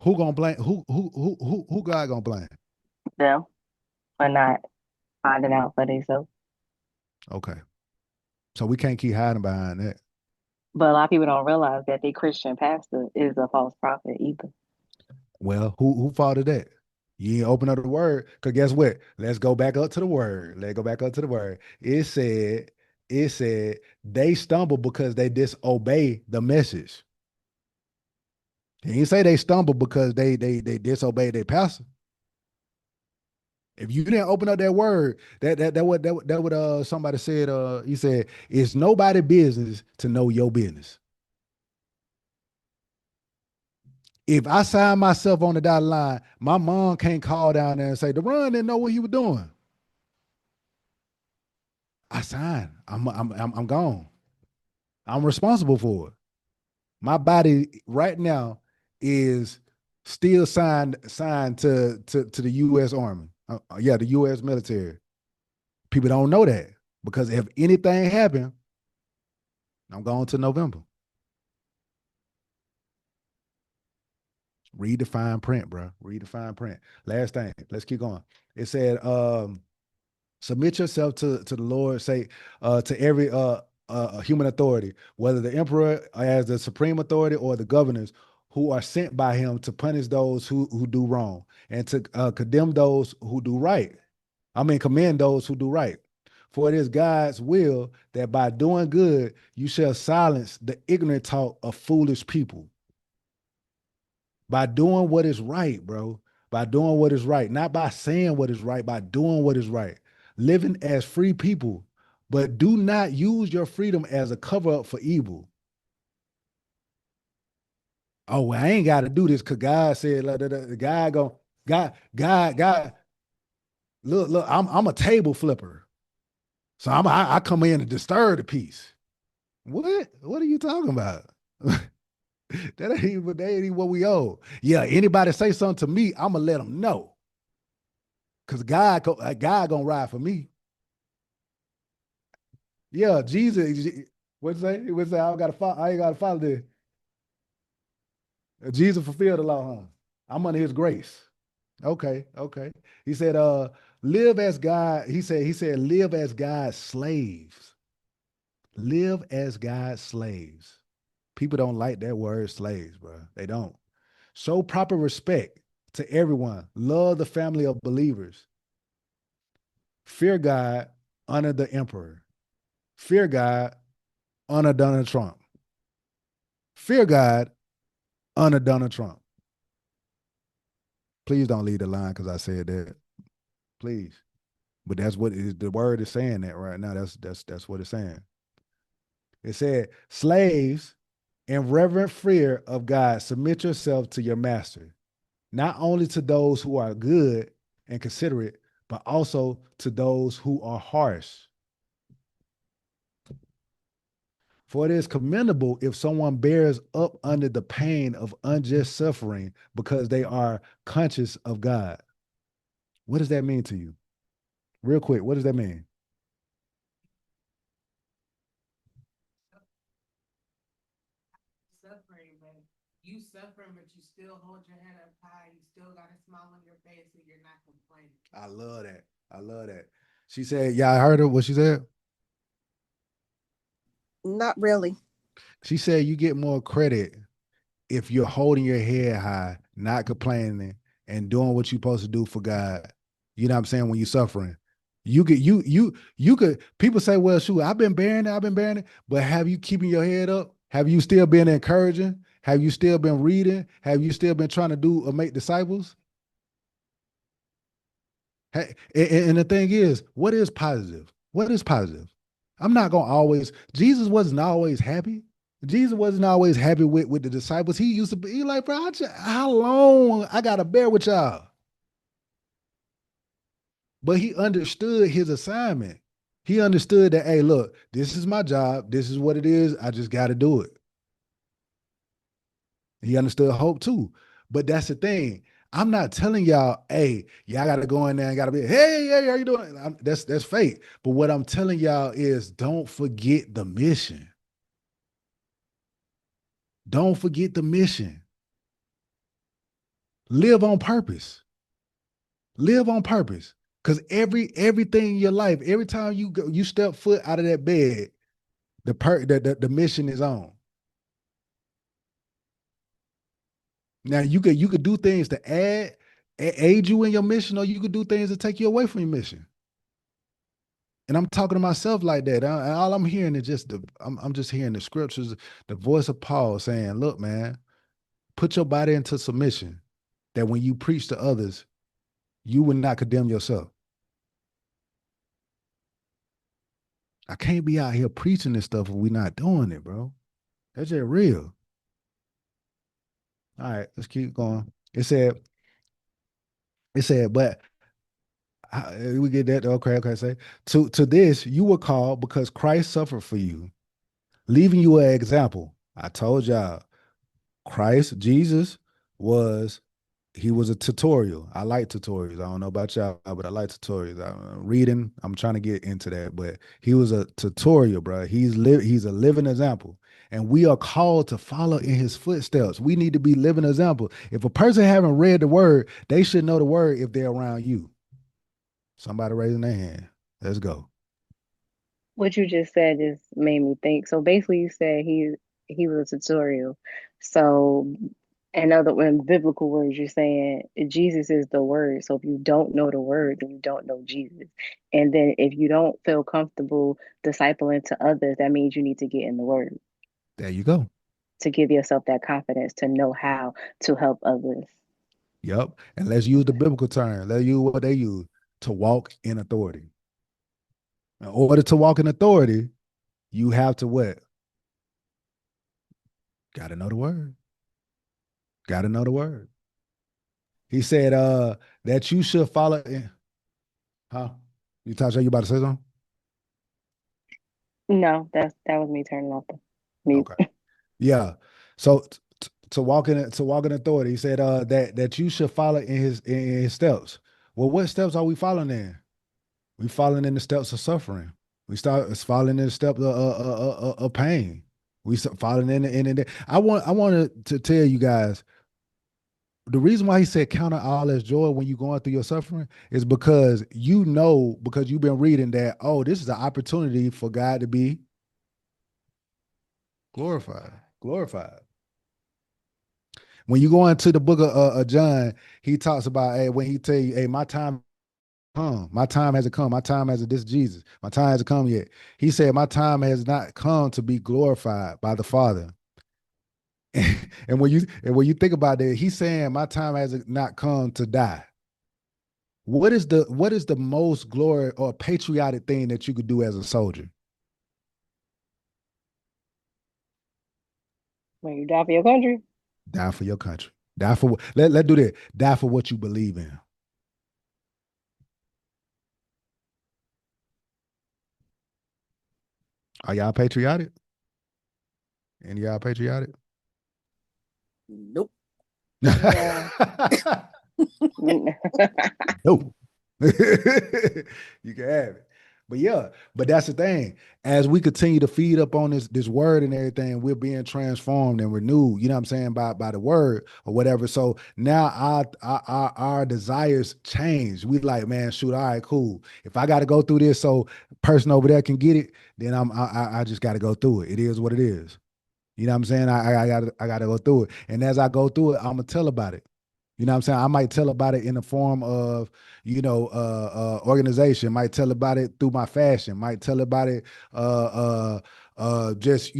Who gonna blame? Who God gonna blame? Them for not finding out for themselves. Okay, so we can't keep hiding behind that. But a lot of people don't realize that their Christian pastor is a false prophet either. Well, who faulted that? You ain't open up the word. Cause guess what? Let's go back up to the word. Let's go back up to the word. It said they stumble because they disobey the message. He didn't say they stumble because they disobey their pastor. If you didn't open up that word, that what somebody said. He said it's nobody business to know your business. If I sign myself on the dotted line, my mom can't call down there and say, DeRon didn't know what he was doing. I signed. I'm gone. I'm responsible for it. My body right now is still signed to the U.S. Army. Yeah, the U.S. military. People don't know that because if anything happened, I'm going to November. Read the fine print, bro. Read the fine print. Last thing. Let's keep going. It said, submit yourself to the Lord, say to every human authority, whether the emperor as the supreme authority or the governors who are sent by him to punish those who do wrong and to condemn those who do right. I mean, commend those who do right. For it is God's will that by doing good, you shall silence the ignorant talk of foolish people. By doing what is right, bro. By doing what is right, not by saying what is right, by doing what is right. Living as free people, but do not use your freedom as a cover up for evil. Oh, well, I ain't got to do this because God said, like, the guy go, God, look, I'm a table flipper. So I come in and disturb the peace. What? What are you talking about? That ain't even what we owe. Yeah, anybody say something to me, I'm gonna let them know. Cause God gonna ride for me. Yeah, Jesus. What's say? What's say? I ain't gotta follow this. Jesus fulfilled the law, huh? I'm under his grace. Okay, okay. He said, live as God, he said, live as God's slaves. Live as God's slaves. People don't like that word slaves, bro. They don't. Show proper respect to everyone. Love the family of believers. Fear God, honor the emperor. Fear God, honor Donald Trump. Fear God, honor Donald Trump. Please don't leave the line because I said that. Please. But that's what the word is saying that right now. That's what it's saying. It said, slaves, in reverent fear of God, submit yourself to your master, not only to those who are good and considerate, but also to those who are harsh. For it is commendable if someone bears up under the pain of unjust suffering because they are conscious of God. What does that mean to you? Real quick, what does that mean? Suffering, but you suffering, but you still hold your head up high. You still got a smile on your face, and you're not complaining. I love that. I love that. She said, yeah, I heard her. What she said? Not really. She said you get more credit if you're holding your head high, not complaining, and doing what you're supposed to do for God. You know what I'm saying? When you're suffering, you could. People say, "Well, shoot, I've been bearing it." But have you keeping your head up? Have you still been encouraging? Have you still been reading? Have you still been trying to do or make disciples? Hey, and the thing is, what is positive? What is positive? I'm not gonna always. Jesus wasn't always happy. Jesus wasn't always happy with the disciples. He used to be like, bro, how long I gotta bear with y'all? But he understood his assignment. He understood that, hey, look, this is my job. This is what it is. I just got to do it. He understood hope too. But that's the thing. I'm not telling y'all, hey, y'all got to go in there and got to be, hey, how you doing? That's fake. But what I'm telling y'all is don't forget the mission. Don't forget the mission. Live on purpose. Live on purpose. Because everything in your life, every time you step foot out of that bed, the mission is on. Now you could do things to aid you in your mission, or you could do things to take you away from your mission. And I'm talking to myself like that. All I'm hearing is I'm just hearing the scriptures, the voice of Paul saying, "Look, man, put your body into submission, that when you preach to others, you will not condemn yourself." I can't be out here preaching this stuff if we're not doing it, bro. That's just real. All right, let's keep going. But we get that. Okay. Say to this you were called because Christ suffered for you, leaving you an example. I told y'all, Jesus was he was a tutorial. I like tutorials. I don't know about y'all, but I like tutorials. I'm reading. I'm trying to get into that, but he was a tutorial, bro. He's a living example, and we are called to follow in his footsteps. We need to be living example. If a person haven't read the word, they should know the word if they're around you. Somebody raising their hand. Let's go. What you just said just made me think. So basically, you said he was a tutorial. So in biblical words, you're saying Jesus is the word. So if you don't know the word, then you don't know Jesus. And then if you don't feel comfortable discipling to others, that means you need to get in the word There you go. to give yourself that confidence to know how to help others. Yep. And let's use the biblical term. Let's use what they use to walk in authority. In order to walk in authority, you have to what? Got to know the word. Got to know the word. He said that you should follow in. Huh? Tasha, you about to say something? No, that was me turning off the mute. Okay. Yeah. So to walk in authority, he said that you should follow in his steps. Well, what steps are we following in? We following in the steps of suffering. We start following in the steps of pain. We following in the. I wanted to tell you guys the reason why he said counter all as joy when you're going through your suffering is because because you've been reading that, oh, this is an opportunity for God to be glorified. Glorified. When you go into the book of John, he talks about, hey, when he tell you, hey, my time come. My time hasn't come. My time hasn't, this is Jesus. My time hasn't come yet. He said, my time has not come to be glorified by the Father. And when you think about it, he's saying my time has not come to die. What is the most glory or patriotic thing that you could do as a soldier? When you die for your country. Die for your country. Die for what? Let's do that. Die for what you believe in. Are y'all patriotic? And y'all patriotic? Nope. Yeah. No. You can have it. But yeah, but that's the thing. As we continue to feed up on this word and everything, we're being transformed and renewed, you know what I'm saying, by the word or whatever. So now our desires change. We like, man, shoot, all right, cool. If I got to go through this so person over there can get it, then I just got to go through it. It is what it is. You know what I'm saying? I gotta go through it. And as I go through it, I'm gonna tell about it. You know what I'm saying? I might tell about it in the form of, organization, might tell about it through my fashion, might tell about it just,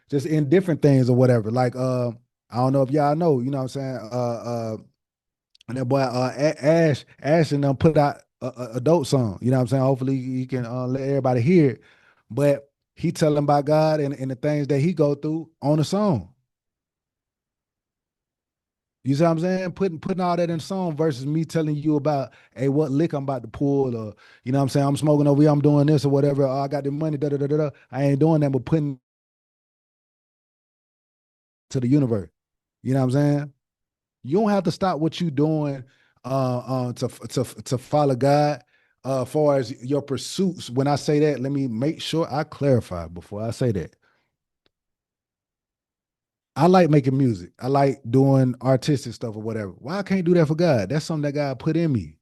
just in different things or whatever. Like I don't know if y'all know, you know what I'm saying? And that boy Ash and them put out a dope song. You know what I'm saying? Hopefully he can let everybody hear it. But he telling about God and the things that he go through on the song. You see what I'm saying? Putting all that in song versus me telling you about, hey, what lick I'm about to pull, or you know what I'm saying? I'm smoking over here, I'm doing this or whatever. Oh, I got the money, da da da da da. I ain't doing that, but putting to the universe. You know what I'm saying? You don't have to stop what you doing to follow God. Far as your pursuits, when I say that, let me make sure I clarify before I say that. I like making music. I like doing artistic stuff or whatever. Why I can't do that for God? That's something that God put in me.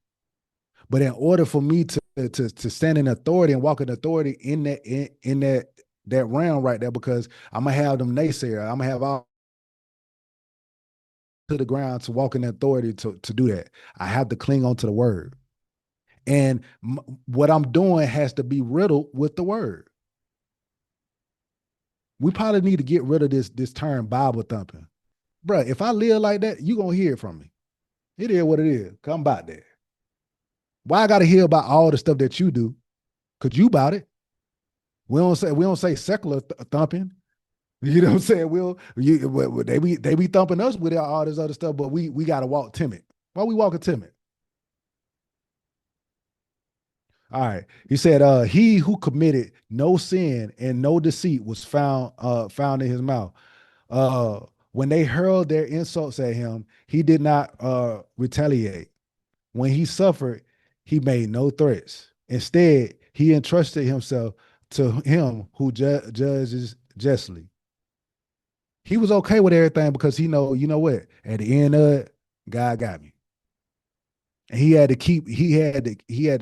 But in order for me to stand in authority and walk in authority in that realm right there, because I'm gonna have them naysayer. I'm gonna have all to the ground to walk in authority to do that. I have to cling on to the word. And what I'm doing has to be riddled with the word. We probably need to get rid of this term Bible thumping. Bruh, if I live like that, you gonna hear it from me. It is what it is. Come about that. Why I gotta hear about all the stuff that you do? Cause you about it. We don't say secular thumping. You know what I'm saying? They be thumping us with all this other stuff, but we gotta walk timid. Why we walking timid? All right. He said, he who committed no sin and no deceit was found in his mouth. Uh when they hurled their insults at him, he did not retaliate. When he suffered, he made no threats. Instead, he entrusted himself to him who judges justly. He was okay with everything because you know what? At the end of it, God got me. And he had to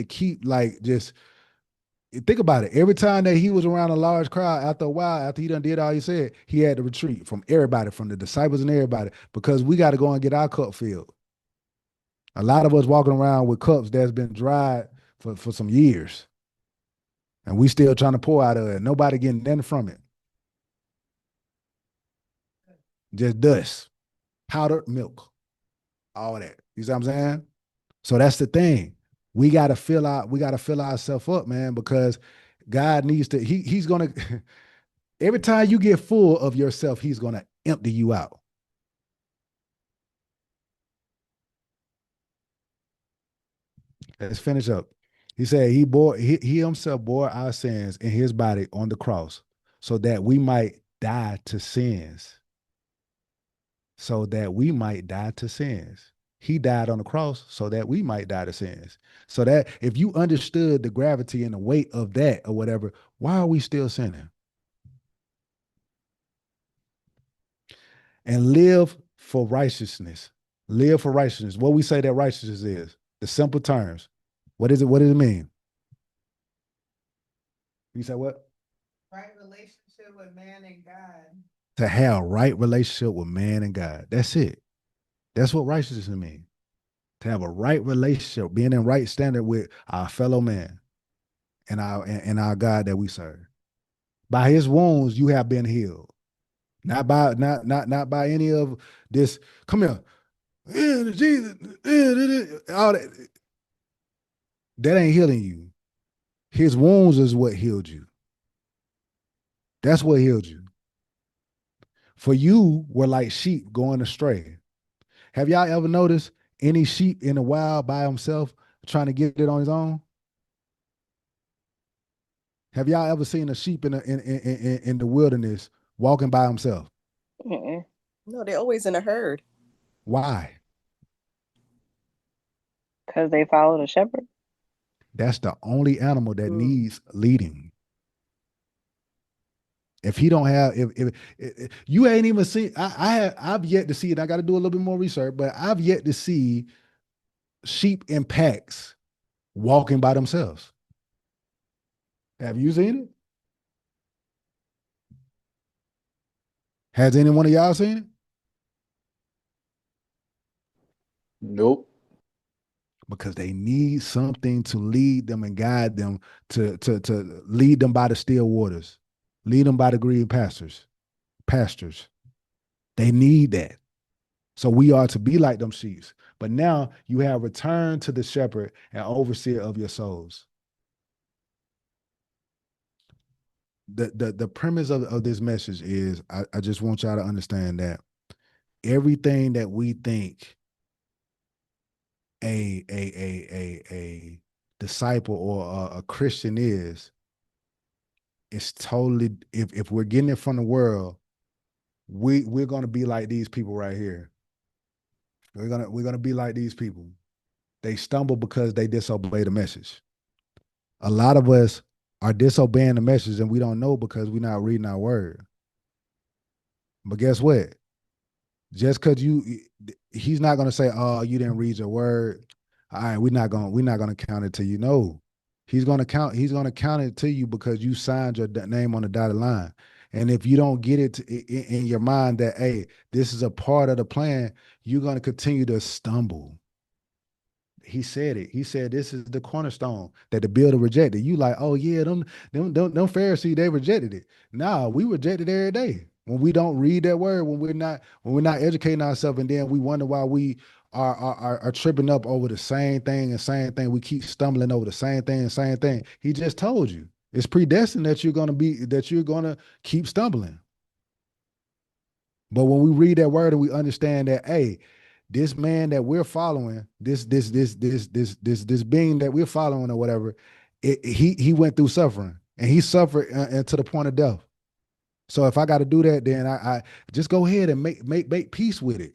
keep like just think about it. Every time that he was around a large crowd, after a while, after he done did all he said, he had to retreat from everybody, from the disciples and everybody, because we got to go and get our cup filled. A lot of us walking around with cups that's been dried for some years. And we still trying to pour out of it. Nobody getting nothing from it. Just dust, powdered milk, all that. You see what I'm saying? So that's the thing. We gotta fill ourselves up, man, because God needs to, he's gonna every time you get full of yourself, he's gonna empty you out. Let's finish up. He said he himself bore our sins in his body on the cross so that we might die to sins. So that we might die to sins. He died on the cross so that we might die to sins. So that if you understood the gravity and the weight of that or whatever, why are we still sinning? And live for righteousness. Live for righteousness. What we say that righteousness is, the simple terms. What is it? What does it mean? You say what? Right relationship with man and God. To have right relationship with man and God. That's it. That's what righteousness means. to have a right relationship, being in right standard with our fellow man and our God that we serve. By his wounds, you have been healed. Not by any of this. Come here. Jesus. All that. That ain't healing you. His wounds is what healed you. That's what healed you. For you were like sheep going astray. Have y'all ever noticed any sheep in the wild by himself trying to get it on his own? Have y'all ever seen a sheep in the wilderness walking by himself? Mm-mm. No, they're always in a herd. Why? Because they follow the shepherd. That's the only animal that Mm. needs leading. If he don't have, if you ain't even seen, I've yet to see it. I got to do a little bit more research, but I've yet to see sheep in packs walking by themselves. Have you seen it? Has any one of y'all seen it? Nope. Because they need something to lead them and guide them to lead them by the still waters, lead them by the green pastures. They need that. So we are to be like them sheep. But now you have returned to the shepherd and overseer of your souls. The premise of this message is I just want y'all to understand that everything that we think a disciple or a Christian is, it's totally, if we're getting it from the world, we're gonna be like these people right here. We're gonna be like these people. They stumble because they disobey the message. A lot of us are disobeying the message and we don't know because we're not reading our word. But guess what? Just because he's not gonna say, "Oh, you didn't read your word. All right, we're not gonna count it to you." No, he's gonna count it to you because you signed your name on the dotted line. And if you don't get it in your mind that, hey, this is a part of the plan, you're gonna continue to stumble. He said it. He said, "This is the cornerstone that the builder rejected." You like, "Oh yeah, them Pharisees, they rejected it." Nah, we reject it every day when we don't read that word, when we're not educating ourselves, and then we wonder why we are tripping up over the same thing and same thing. We keep stumbling over the same thing and same thing. He just told you it's predestined that you're gonna keep stumbling. But when we read that word and we understand that, hey, this man that we're following, this being that we're following or whatever, he went through suffering and he suffered to the point of death. So if I got to do that, then I just go ahead and make peace with it,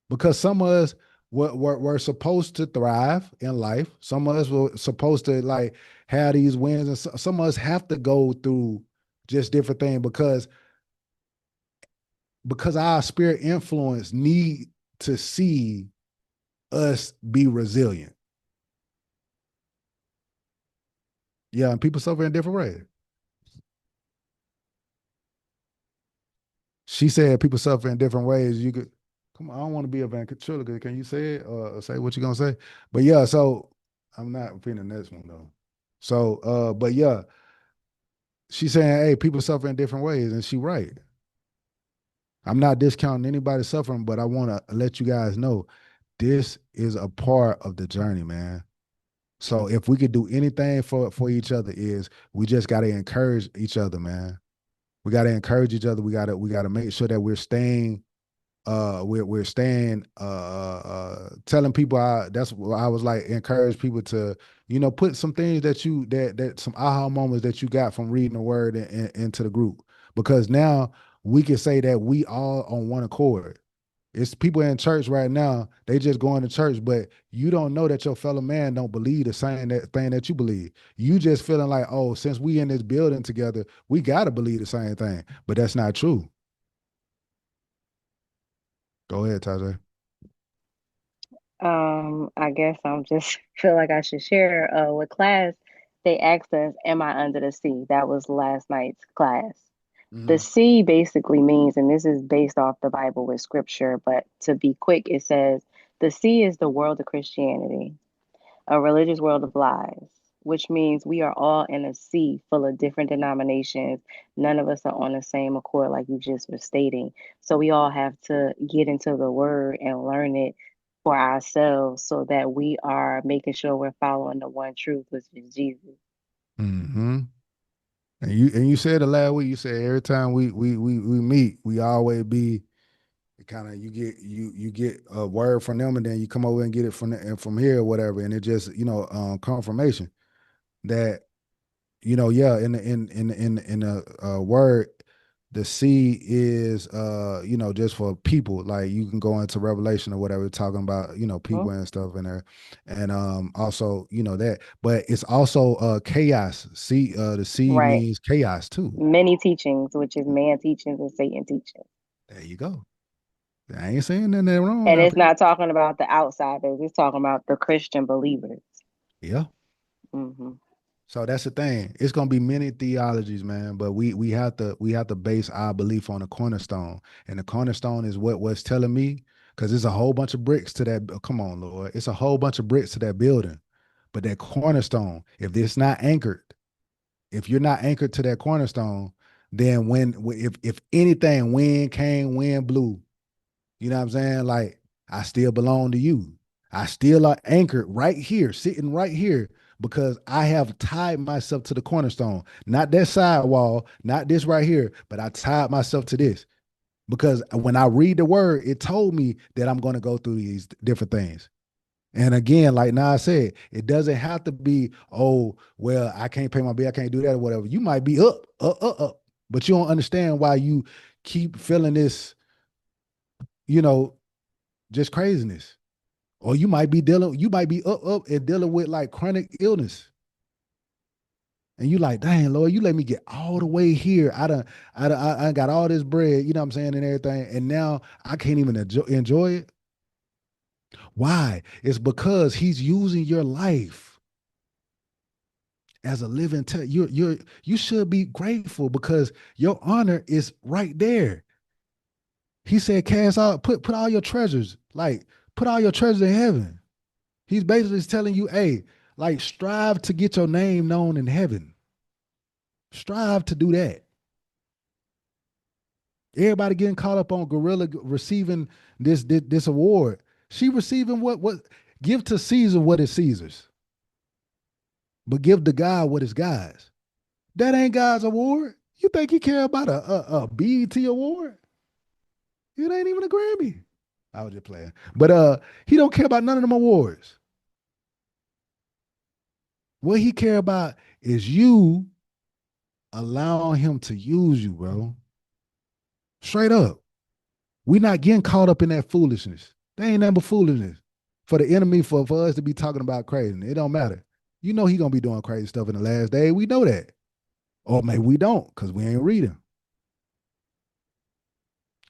because some of us were supposed to thrive in life. Some of us were supposed to like have these wins, and some of us have to go through just different things because our spirit influence need to see us be resilient. Yeah, and people suffer in different ways. She said people suffer in different ways. You could come on, I don't want to be a ventriloquist. Can you say it or say what you're gonna say? But yeah, so I'm not repeating the next one though. So but yeah, she's saying, hey, people suffer in different ways, and she right. I'm not discounting anybody suffering, but I want to let you guys know this is a part of the journey, man. So if we could do anything for each other, is we just got to encourage each other, man. We got to encourage each other. We got to make sure that we're staying telling people. That's what I was like, encourage people to put some things that some aha moments that you got from reading the word into the group, because now we can say that we all on one accord. It's people in church right now, they just going to church, but you don't know that your fellow man don't believe the same thing that you believe. You just feeling like, oh, since we in this building together, we got to believe the same thing. But that's not true. Go ahead, Tajay. I guess I'm just feel like I should share. With class, they asked us, "Am I under the sea?" That was last night's class. The Hmm. sea basically means, and this is based off the Bible with scripture, but to be quick, it says The sea is the world of Christianity, a religious world of lies, which means we are all in a sea full of different denominations. None of us are on the same accord, like you just were stating. So we all have to get into the word and learn it for ourselves so that we are making sure we're following the one truth, which is Jesus. Mm-hmm. And you said the last week, you said every time we meet, we always be kind of you get a word from them and then you come over and get it from here or whatever. And it just, confirmation that, yeah, in the word, the seed is just for people. Like you can go into Revelation or whatever, talking about, Mhm. people and stuff in there. And also, that, but it's also chaos. See, the seed Right. means chaos too. Many teachings, which is man teachings and Satan teachings. There you go. I ain't saying nothing wrong And now, it's people. not talking about the outsiders, it's talking about the Christian believers. Yeah. Hmm. So that's the thing. It's gonna be many theologies, man, but we have to base our belief on the cornerstone. And the cornerstone is what's telling me, because it's a whole bunch of bricks to that. Come on, Lord. It's a whole bunch of bricks to that building. But that cornerstone, if it's not anchored, if you're not anchored to that cornerstone, then if anything, wind came, wind blew, you know what I'm saying? Like, I still belong to you. I still are anchored right here, sitting right here, because I have tied myself to the cornerstone. Not that side wall, not this right here, but I tied myself to this. Because when I read the word, it told me that I'm going to go through these different things. And again, like Nas said, it doesn't have to be, oh, well, I can't pay my bill, I can't do that or whatever. You might be up, but you don't understand why you keep feeling this, you know, just craziness. Or you might be up and dealing with like chronic illness. And you like, dang, Lord, you let me get all the way here. I got all this bread, you know what I'm saying, and everything. And now I can't even enjoy it. Why? It's because he's using your life as a living you should be grateful because your honor is right there. He said, cast out, put all your treasures, like put all your treasures in heaven. He's basically telling you, hey, like strive to get your name known in heaven. Strive to do that. Everybody getting caught up on Gorilla receiving this award. She receiving what give to Caesar what is Caesar's, but give to God what is God's. That ain't God's award. You think he care about a BET award? It ain't even a Grammy. I was just playing. But he don't care about none of them awards. What he care about is you allowing him to use you, bro. Straight up. We not getting caught up in that foolishness. They ain't nothing but foolishness. For the enemy, for us to be talking about crazy. It don't matter. You know he gonna be doing crazy stuff in the last day. We know that. Or maybe we don't, because we ain't reading.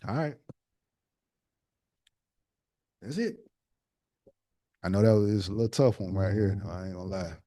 All right. That's it. I know that was a little tough one right here. I ain't gonna lie.